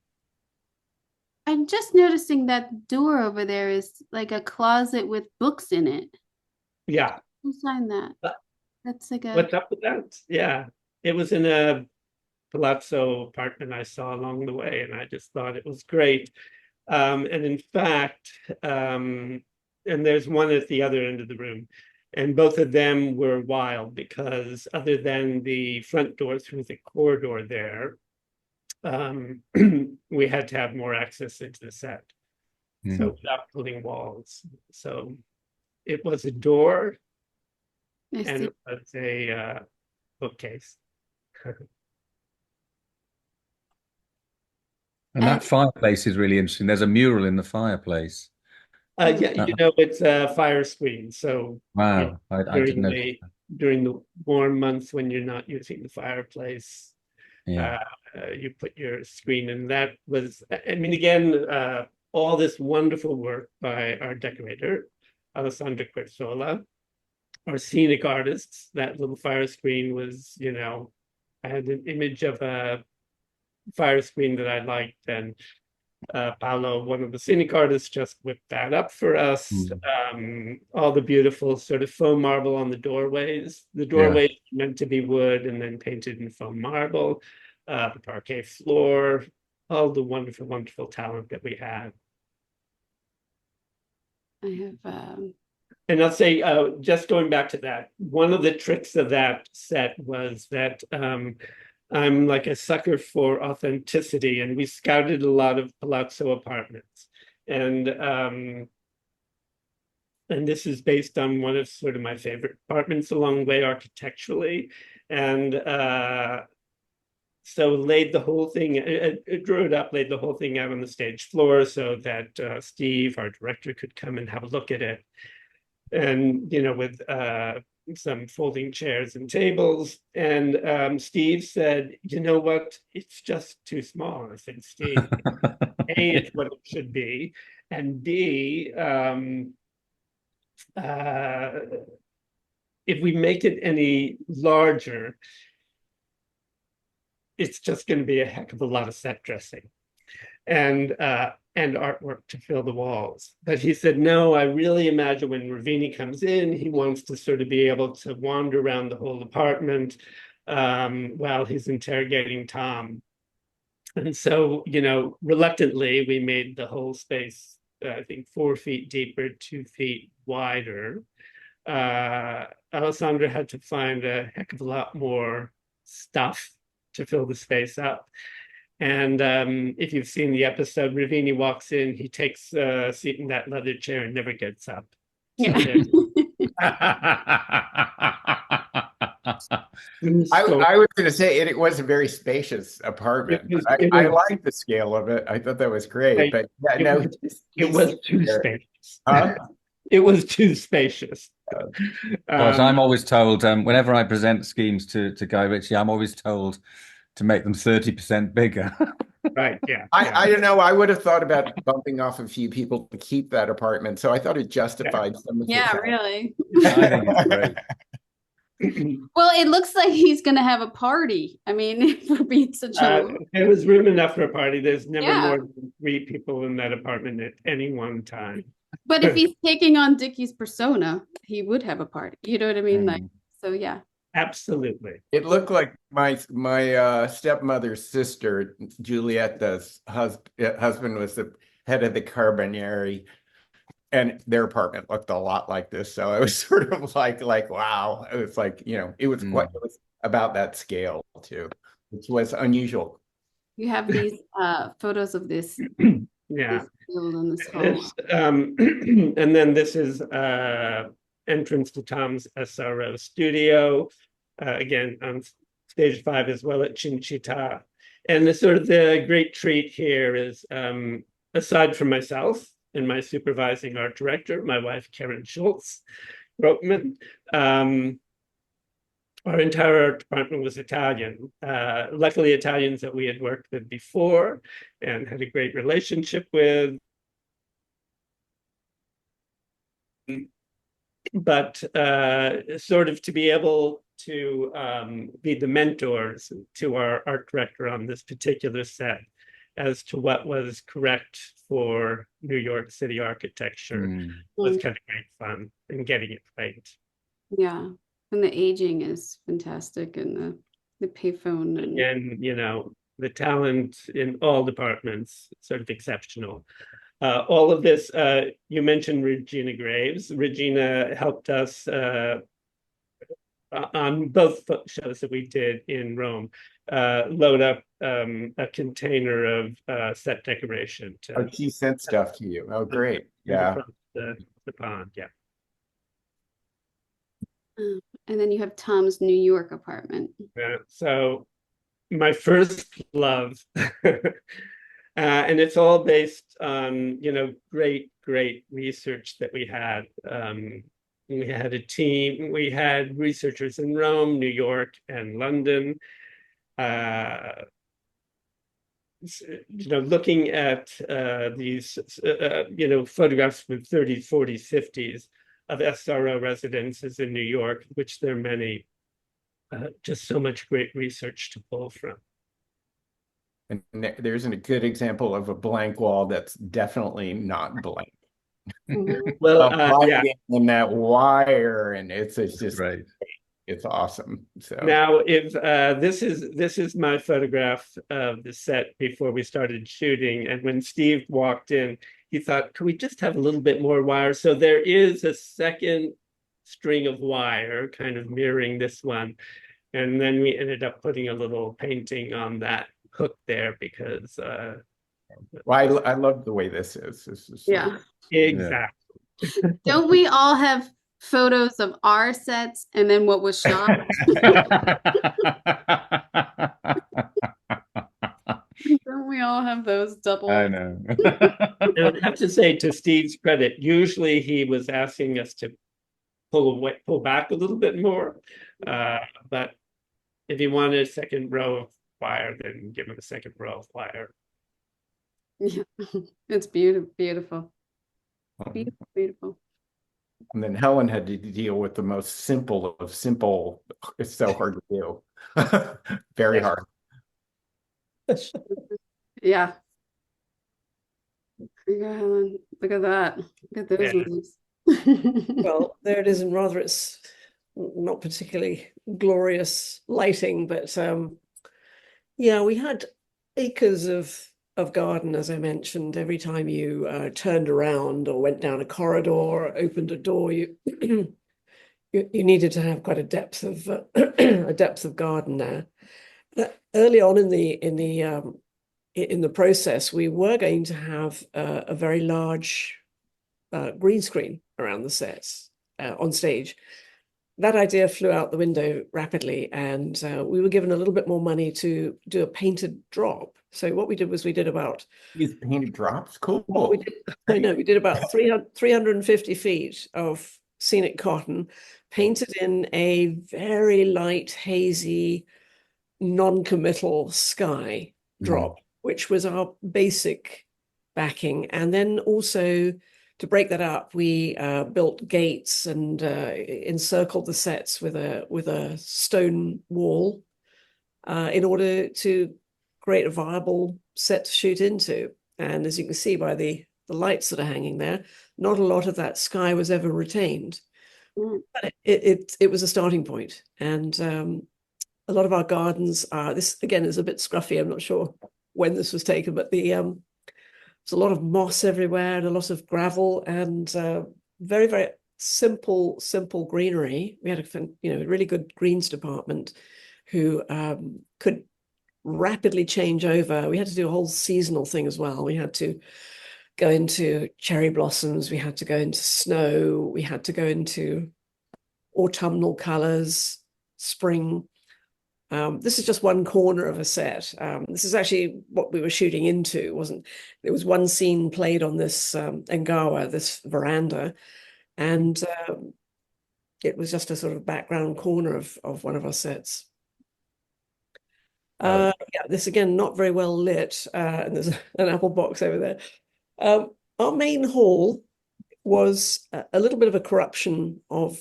I'm just noticing that door over there is like a closet with books in it. Yeah. Who signed that? That's like What's up with that? Yeah. It was in a palazzo apartment I saw along the way, and I just thought it was great. And in fact, and there's one at the other end of the room, and both of them were wild because other than the front door through the corridor there, we had to have more access into the set. So without pulling walls. So it was a door and it was a bookcase. And that fireplace is really interesting. There's a mural in the fireplace. Yeah, it's a fire screen. So wow, I didn't know. During the warm months when you're not using the fireplace, you put your screen, and that was, I mean, again, all this wonderful work by our decorator, Alessandra Querzola, our scenic artists. That little fire screen was, I had an image of a fire screen that I liked, and Paolo, one of the scenic artists, just whipped that up for us. All the beautiful sort of foam marble on the doorways. The doorways meant to be wood and then painted in foam marble. The parquet floor, all the wonderful, wonderful talent that we had. I have And I'll say, just going back to that, one of the tricks of that set was that I'm like a sucker for authenticity, and we scouted a lot of palazzo apartments. And this is based on one of sort of my favorite apartments along the way architecturally. And so laid the whole thing, drew it up, laid the whole thing out on the stage floor so that Steve, our director, could come and have a look at it. And, you know, with some folding chairs and tables. And Steve said, you know what, it's just too small. I said, Steve, A, it's what it should be. And B, if we make it any larger, it's just going to be a heck of a lot of set dressing and artwork to fill the walls. But he said, no, I really imagine when Ravini comes in, he wants to sort of be able to wander around the whole apartment while he's interrogating Tom. And so, you know, reluctantly, we made the whole space, I think, 4 feet deeper, 2 feet wider. Alessandra had to find a heck of a lot more stuff to fill the space up. And if you've seen the episode, Ravini walks in, he takes a seat in that leather chair and never gets up. So Yeah. I was going to say it was a very spacious apartment. I like the scale of it. I thought that was great. But yeah, no, it was too spacious. Huh? It was too spacious. I'm always told, whenever I present schemes to Guy Ritchie, I'm always told to make them 30% bigger. Right, yeah. I don't know. I would have thought about bumping off a few people to keep that apartment. So I thought it justified some of Yeah, the really. I think it's great. Well, it looks like he's going to have a party. I mean, for being such a... There was room enough for a party. There's never Yeah. more than 3 people in that apartment at any one time. But if he's taking on Dickie's persona, he would have a party. You know what I mean? Like, so yeah. Absolutely. It looked like my stepmother's sister, Giulietta's husband was the head of the Carbonieri, and their apartment looked a lot like this. So I was sort of like wow. It was like, you know, it was quite it was about that scale too, which was unusual. You have these photos of this. Yeah. This field and this hall. And then this is entrance to Tom's SRO studio, again on stage 5 as well at Cinecittà. And the great treat here is, aside from myself and my supervising art director, my wife Karen Schultz Grotman, our entire art department was Italian. Luckily, Italians that we had worked with before and had a great relationship with. But sort of to be able to be the mentors to our art director on this particular set as to what was correct for New York City architecture was kind of great fun and getting it right. Yeah. And the aging is fantastic, and the payphone and you know, the talent in all departments, sort of exceptional. All of this, you mentioned Regina Graves. Regina helped us on both shows that we did in Rome, load up a container of set decoration. She sent stuff to you. Oh, great. Yeah. The pond, yeah. And then you have Tom's New York apartment. Yeah, so my first love, and it's all based on, you know, great research that we had. We had a team, we had researchers in Rome, New York, and London. You know, looking at these, you know, photographs from 30s, 40s, 50s of SRO residences in New York, which there are many, just so much great research to pull from. And there's a good example of a blank wall that's definitely not blank. Well, yeah. And that wire, and it's just right. It's awesome. So now, if this is my photograph of the set before we started shooting, and when Steve walked in, he thought, "Could we just have a little bit more wire?" So there is a second string of wire, kind of mirroring this one, and then we ended up putting a little painting on that hook there because. well, I love the way this is. This is Yeah. Exactly. Don't we all have photos of our sets and then what was shot? Don't we all have those double? I know. Now, I have to say, to Steve's credit, usually he was asking us to pull back a little bit more. But if he wanted a second row of wire, then give him a second row of wire. Yeah. It's beautiful, beautiful, beautiful. And then Helen had to deal with the most simple of simple. It's so hard to do. Very hard. Yeah. Yeah, Helen, look at that. Look at those Yeah. moves. Well, there it is, and rather it's not particularly glorious lighting, but yeah, we had acres of garden, as I mentioned. Every time you turned around or went down a corridor or opened a door, you you needed to have quite a depth of a depth of garden there. Early on in the process, we were going to have a very large green screen around the sets on stage. That idea flew out the window rapidly, and we were given a little bit more money to do a painted drop. So what we did was we did about These painted drops, cool. we did about 350 feet of scenic cotton, painted in a very light, hazy, non-committal sky drop, which was our basic backing. And then also, to break that up, we built gates and encircled the sets with a stone wall in order to create a viable set to shoot into. And as you can see by the lights that are hanging there, not a lot of that sky was ever retained. But it was a starting point. And a lot of our gardens are, this again is a bit scruffy, I'm not sure when this was taken, but there's a lot of moss everywhere and a lot of gravel and very, very simple greenery. We had a really good greens department who could rapidly change over. We had to do a whole seasonal thing as well. We had to go into cherry blossoms, we had to go into snow, we had to go into autumnal colors, spring. This is just one corner of a set. This is actually what we were shooting into. There was one scene played on this Engawa, this veranda, and it was just a sort of background corner of one of our sets. Yeah, this again, not very well lit, and there's an apple box over there. Our main hall was a little bit of a corruption of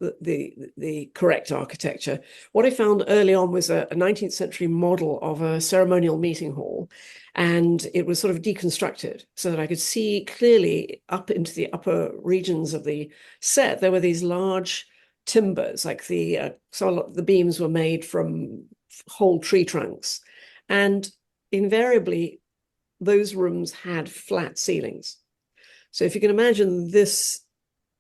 the correct architecture. What I found early on was a 19th century model of a ceremonial meeting hall, and it was sort of deconstructed so that I could see clearly up into the upper regions of the set. There were these large timbers, like some of the beams were made from whole tree trunks, and invariably those rooms had flat ceilings. So if you can imagine this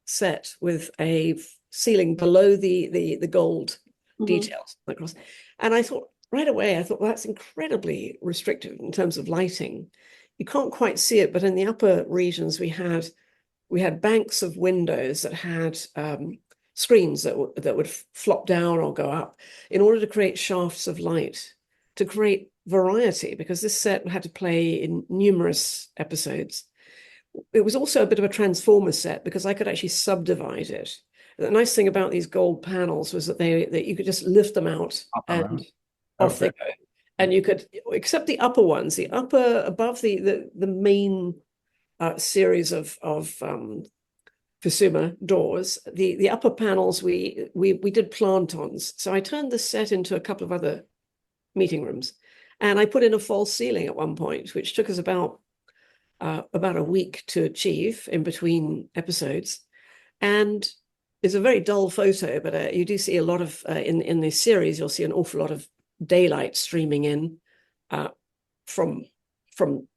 set with a ceiling below the gold details across, and I thought right away, well, that's incredibly restrictive in terms of lighting. You can't quite see it, but in the upper regions we had banks of windows that had screens that would flop down or go up in order to create shafts of light, to create variety, because this set had to play in numerous episodes. It was also a bit of a transformer set because I could actually subdivide it. The nice thing about these gold panels was that you could just lift them out and off they go. And you could, except the upper ones, the upper above the main series of Fusuma doors, the upper panels we did plantons. So I turned the set into a couple of other meeting rooms, and I put in a false ceiling at one point, which took us about a week to achieve in between episodes. And it's a very dull photo, but you do see a lot of in this series. You'll see an awful lot of daylight streaming in from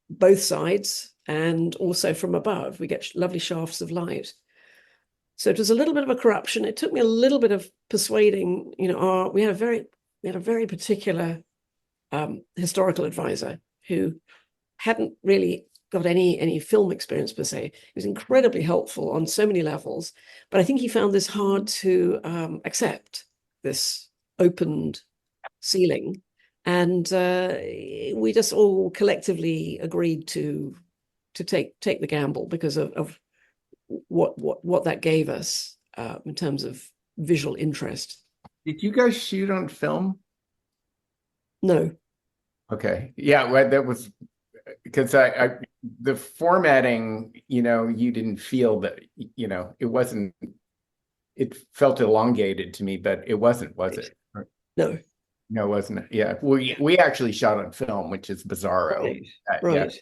both sides and also from above. We get lovely shafts of light. So it was a little bit of a corruption. It took me a little bit of persuading. We had a very particular historical advisor who hadn't really got any film experience per se. He was incredibly helpful on so many levels, but I think he found this hard to accept, this opened ceiling. And we just all collectively agreed to take the gamble because of what that gave us in terms of visual interest. Did you guys shoot on film? No. Okay. Yeah, well, that was because the formatting, you didn't feel that, it wasn't, it felt elongated to me, but it wasn't, was it? No. No, it wasn't. Yeah. We actually shot on film, which is bizarro. Right.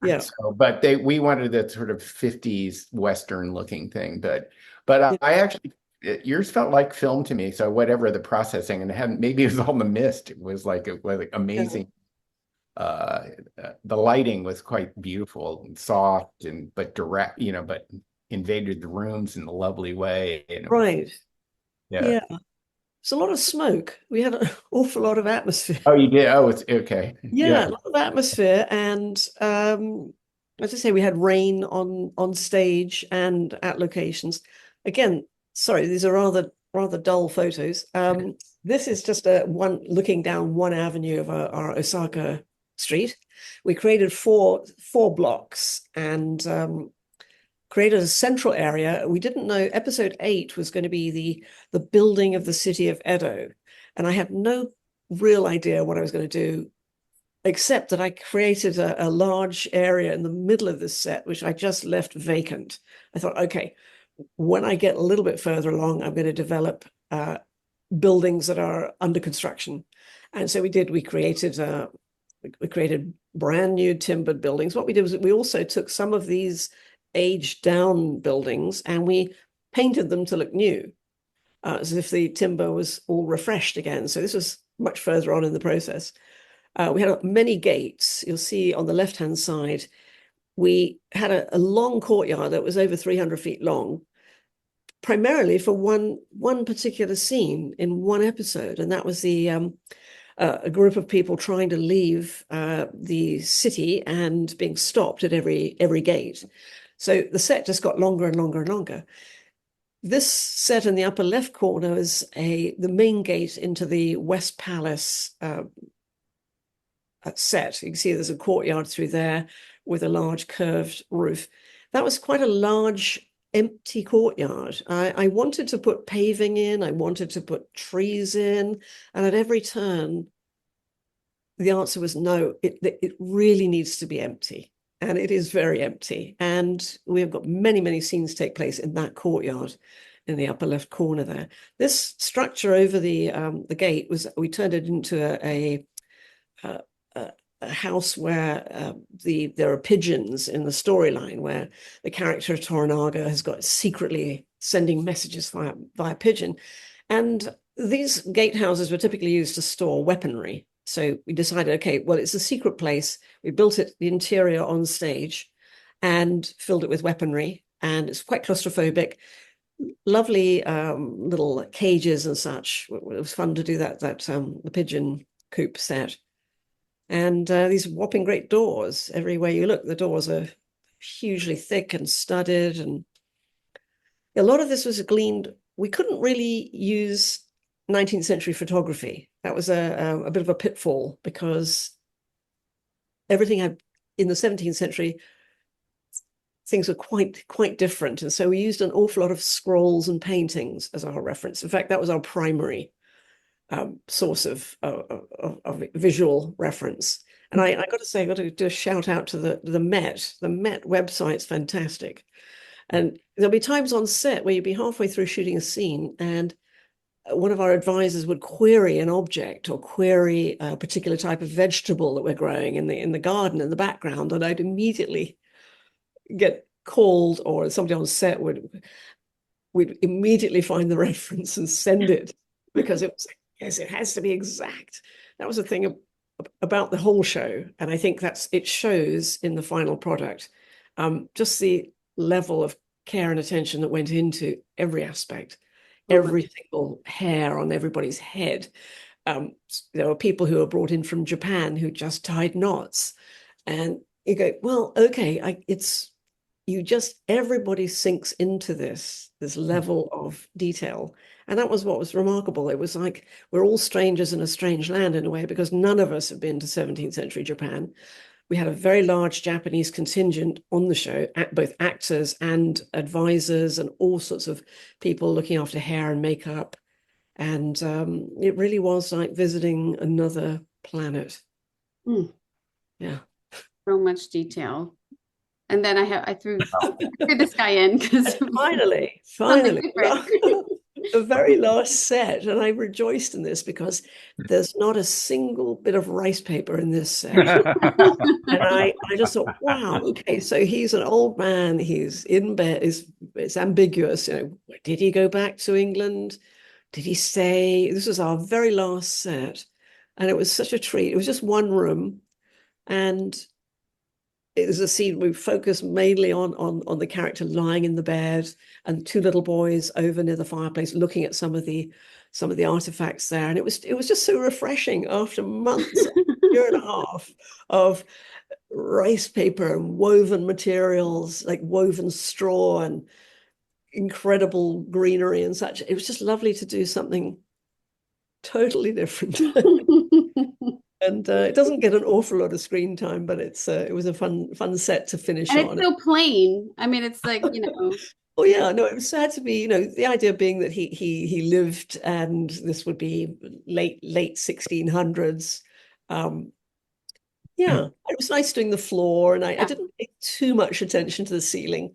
Yeah. So, but we wanted that sort of 50s Western looking thing, but I actually, yours felt like film to me. So whatever the processing, and maybe it was all the mist. It was like amazing. The lighting was quite beautiful and soft but direct, but invaded the rooms in a lovely way. Right. Yeah. It's a lot of smoke. We had an awful lot of atmosphere. Oh, you did? Oh, it's okay. Yeah, a lot of atmosphere. And as I say, we had rain on stage and at locations. Again, sorry, these are rather dull photos. This is just looking down one avenue of our Osaka street. We created four blocks and created a central area. We didn't know episode 8 was going to be the building of the city of Edo. And I had no real idea what I was going to do, except that I created a large area in the middle of this set, which I just left vacant. I thought, okay, when I get a little bit further along, I'm going to develop buildings that are under construction. And so we did. We created brand new timbered buildings. What we did was we also took some of these aged down buildings and we painted them to look new, as if the timber was all refreshed again. So this was much further on in the process. We had many gates. You'll see on the left-hand side, we had a long courtyard that was over 300 feet long, primarily for one particular scene in one episode. And that was a group of people trying to leave the city and being stopped at every gate. So the set just got longer and longer and longer. This set in the upper left corner is the main gate into the West Palace set. You can see there's a courtyard through there with a large curved roof. That was quite a large empty courtyard. I wanted to put paving in, I wanted to put trees in, and at every turn, the answer was no, it really needs to be empty. And it is very empty. And we have got many, many scenes take place in that courtyard in the upper left corner there. This structure over the gate we turned it into a house where there are pigeons in the storyline, where the character Toranaga has got secretly sending messages via pigeon. And these gatehouses were typically used to store weaponry. So we decided, okay, well, it's a secret place. We built it, the interior on stage, and filled it with weaponry. And it's quite claustrophobic. Lovely little cages and such. It was fun to do the pigeon coop set. And these whopping great doors. Everywhere you look, the doors are hugely thick and studded. And a lot of this was gleaned. We couldn't really use 19th century photography. That was a bit of a pitfall, because everything had in the 17th century, things were quite different. And so we used an awful lot of scrolls and paintings as our reference. In fact, that was our primary source of visual reference. And I got to say, I got to do a shout out to the Met. The Met website's fantastic. And there'll be times on set where you'd be halfway through shooting a scene and one of our advisors would query an object or query a particular type of vegetable that we're growing in the garden in the background, and I'd immediately get called, or somebody on set would we'd immediately find the reference and send it because it was like, yes, it has to be exact. That was the thing about the whole show. And I think it shows in the final product, just the level of care and attention that went into every aspect, every single hair on everybody's head. There were people who were brought in from Japan who just tied knots. And you go, well, okay, everybody sinks into this level of detail. And that was what was remarkable. It was like we're all strangers in a strange land in a way, because none of us have been to 17th century Japan. We had a very large Japanese contingent on the show, both actors and advisors and all sorts of people looking after hair and makeup. And it really was like visiting another planet. Yeah. So much detail. And then I threw this guy in because finally, the very last set, and I rejoiced in this because there's not a single bit of rice paper in this set. And I just thought, wow, okay, so he's an old man, he's in bed, it's ambiguous, did he go back to England? Did he stay? This was our very last set, and it was such a treat. It was just one room, and it was a scene we focused mainly on the character lying in the bed and two little boys over near the fireplace looking at some of the artifacts there. And it was just so refreshing after months, a year and a half of rice paper and woven materials, like woven straw and incredible greenery and such. It was just lovely to do something totally different. And it doesn't get an awful lot of screen time, but it was a fun set to finish and on. It's so plain. I mean, it's like, Oh yeah, no, it was sad to be, the idea being that he lived, and this would be late 1600s. Yeah, it was nice doing the floor, and I didn't pay too much attention to the ceiling.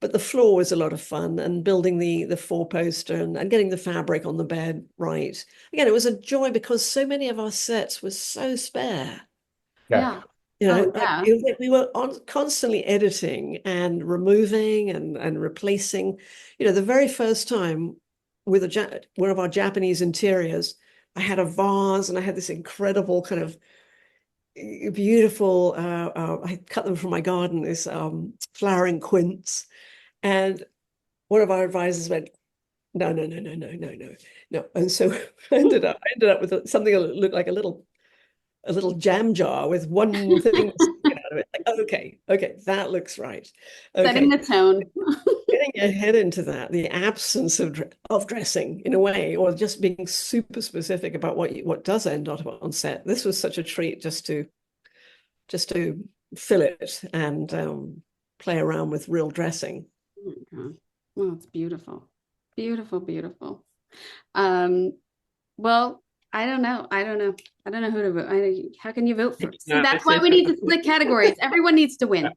But the floor was a lot of fun, and building the four-poster and getting the fabric on the bed right. Again, it was a joy because so many of our sets were so spare. Yeah. We were constantly editing and removing and replacing. The very first time with one of our Japanese interiors, I had a vase and I had this incredible kind of beautiful, I cut them from my garden, this flowering quince. And one of our advisors went, no. And so I ended up with something that looked like a little jam jar with one thing out of it. Like, okay, that looks right. Okay. Setting the tone. Getting your head into that, the absence of dressing in a way, or just being super specific about what does end up on set. This was such a treat just to fill it and play around with real dressing. Oh my God. Well, it's beautiful. Beautiful. Well, I don't know who to vote. How can you vote for? So that's why we need to split categories. Everyone needs to win.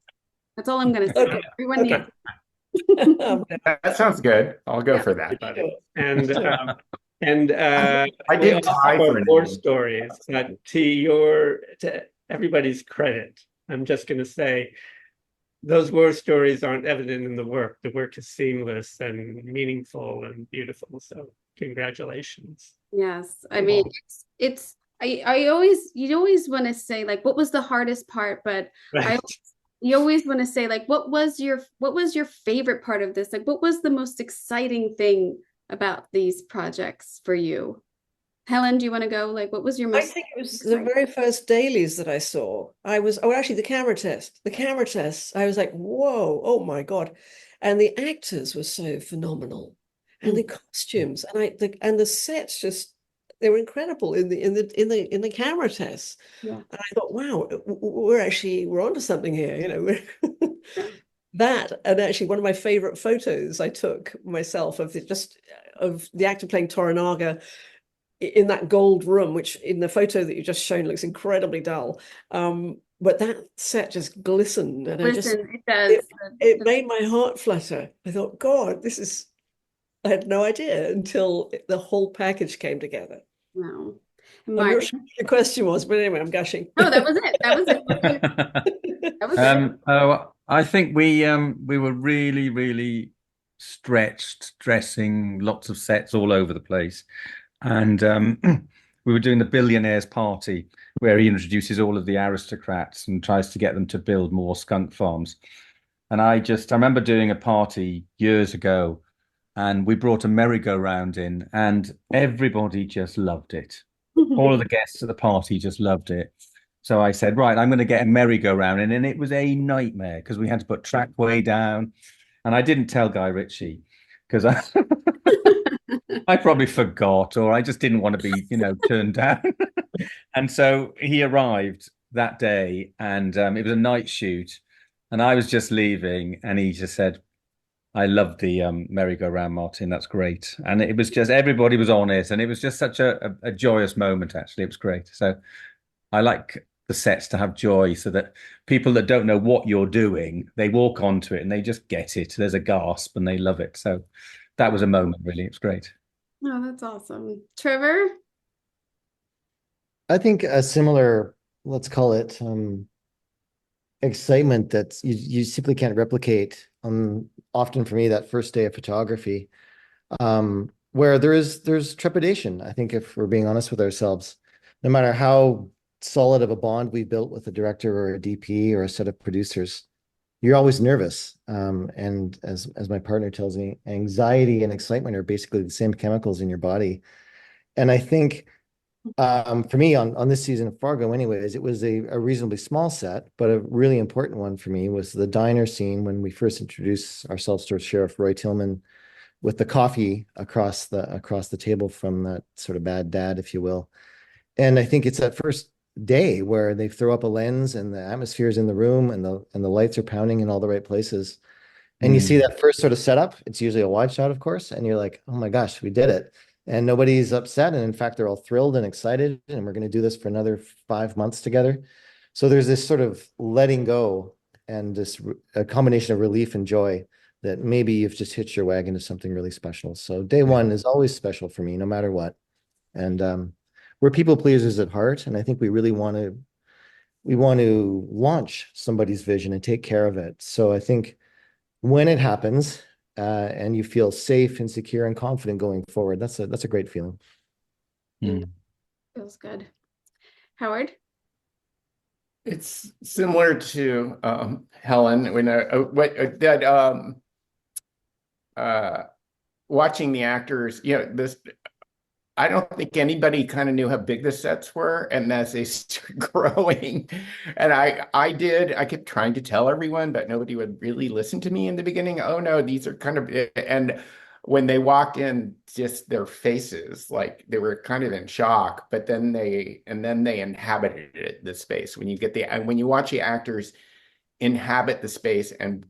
That's all I'm going to say. Okay. Everyone needs. That sounds good. I'll go for that. And I did tie for war stories. To everybody's credit, I'm just going to say, those war stories aren't evident in the work. The work is seamless and meaningful and beautiful. So congratulations. Yes. I mean, you always want to say like, what was the hardest part? But Right. You always want to say like, what was your favorite part of this? Like, what was the most exciting thing about these projects for you? Helen, do you want to go? Like, what was your most? I think it was the very first dailies that I saw. Actually the camera test. I was like, whoa, oh my God. And the actors were so phenomenal. And the costumes and the sets they were incredible in the camera tests. Yeah. And I thought, wow, we're onto something here, That, and actually one of my favorite photos I took myself of the actor playing Toranaga in that gold room, which in the photo that you just shown looks incredibly dull. But that set just glistened, and it does. It made my heart flutter. I thought, God, I had no idea until the whole package came together. Wow. I'm not sure what the question was, but anyway, I'm gushing. No, that was it. I think we were really, really stretched, dressing, lots of sets all over the place. And we were doing the billionaires party where he introduces all of the aristocrats and tries to get them to build more skunk farms. And I remember doing a party years ago, and we brought a merry-go-round in, and everybody just loved it. All of the guests at the party just loved it. So I said, right, I'm going to get a merry-go-round in, and it was a nightmare because we had to put trackway down. And I didn't tell Guy Ritchie because I probably forgot, or I just didn't want to be, turned down. And so he arrived that day, and it was a night shoot, and I was just leaving, and he just said, I love the merry-go-round, Martin. That's great. And it was just, everybody was on it, and it was just such a joyous moment, actually. It was great. So I like the sets to have joy so that people that don't know what you're doing, they walk onto it and they just get it. There's a gasp and they love it. So that was a moment, really. It was great. Oh, that's awesome. Trevor? I think a similar, let's call it excitement that you simply can't replicate. Often for me, that first day of photography, where there's trepidation. I think if we're being honest with ourselves, no matter how solid of a bond we built with a director or a DP or a set of producers, you're always nervous. And as my partner tells me, anxiety and excitement are basically the same chemicals in your body. And I think for me on this season of Fargo anyways, it was a reasonably small set, but a really important one for me was the diner scene when we first introduced ourselves to Sheriff Roy Tillman with the coffee across the table from that sort of bad dad, if you will. And I think it's that first day where they throw up a lens and the atmosphere is in the room and the lights are pounding in all the right places. And you see that first sort of setup. It's usually a wide shot, of course, and you're like, oh my gosh, we did it. And nobody's upset. And in fact, they're all thrilled and excited. And we're going to do this for another 5 months together. So there's this sort of letting go and this a combination of relief and joy that maybe you've just hitched your wagon to something really special. So day one is always special for me, no matter what. And we're people pleasers at heart. And I think we really want to launch somebody's vision and take care of it. So I think when it happens, and you feel safe and secure and confident going forward, that's a great feeling. Feels good. Howard? It's similar to Helen when watching the actors. This, I don't think anybody kind of knew how big the sets were, and as they started growing, and I kept trying to tell everyone, but nobody would really listen to me in the beginning. Oh no, these are kind of, and when they walked in, just their faces, like they were kind of in shock, but then they inhabited the space. When you watch the actors inhabit the space and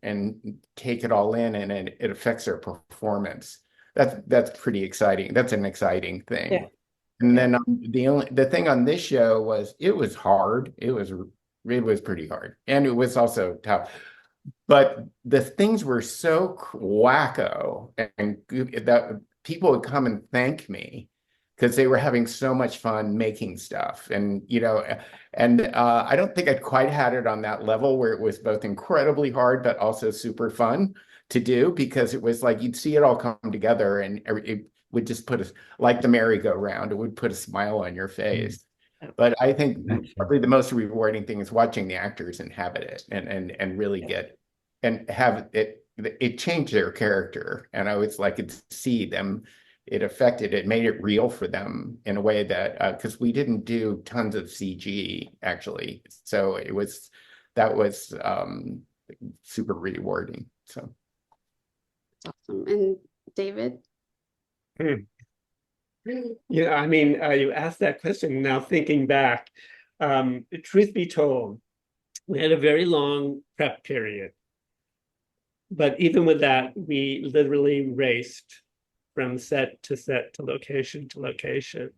take it all in, and it affects their performance. That's pretty exciting. That's an exciting thing. Yeah. And then the thing on this show was it was hard. It was pretty hard, and it was also tough. But the things were so wacko, and that people would come and thank me because they were having so much fun making stuff. And I don't think I'd quite had it on that level where it was both incredibly hard but also super fun to do, because it was like you'd see it all come together, and it would just like the merry-go-round, it would put a smile on your face. But I think probably the most rewarding thing is watching the actors inhabit it and really get and have it change their character. And I was like, to see them, it made it real for them in a way that because we didn't do tons of CG actually, so that was super rewarding. So. Awesome. And David? I mean, you asked that question. Now thinking back, truth be told, we had a very long prep period. But even with that, we literally raced from set to set to location to location.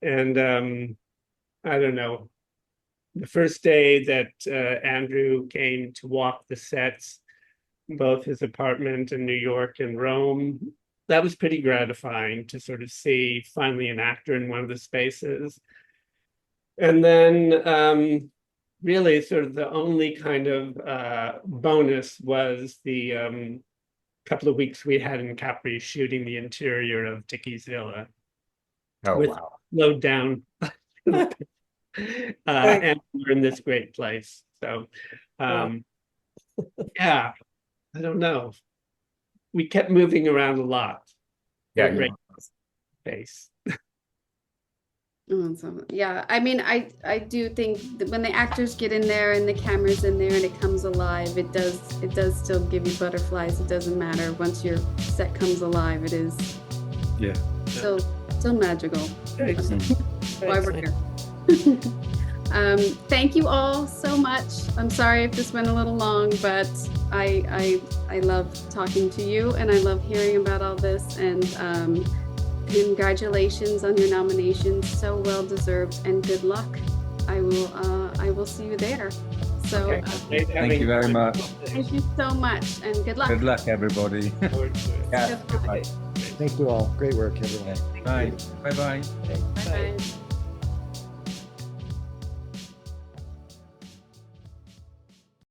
And I don't know, the first day that Andrew came to walk the sets, both his apartment in New York and Rome, that was pretty gratifying to sort of see finally an actor in one of the spaces. And then really sort of the only kind of bonus was the couple of weeks we had in Capri shooting the interior of Dickie's villa Oh, with wow. slowed down. And we're in this great place. So, yeah, I don't know. We kept moving around a lot. Yeah, Great space. Awesome. Yeah, I mean, I do think that when the actors get in there and the camera's in there and it comes alive, it does still give you butterflies. It doesn't matter once your set comes alive. It is still magical. That's why we're here. Thank you all so much. I'm sorry if this went a little long, but I love talking to you and I love hearing about all this, and congratulations on your nominations. So well deserved, and good luck. I will see you there. So Thank you very much. thank you so much, and good luck. Good luck, everybody. Yeah. Goodbye. Thank you all. Great work, everyone. Bye. Bye-bye. Bye-bye.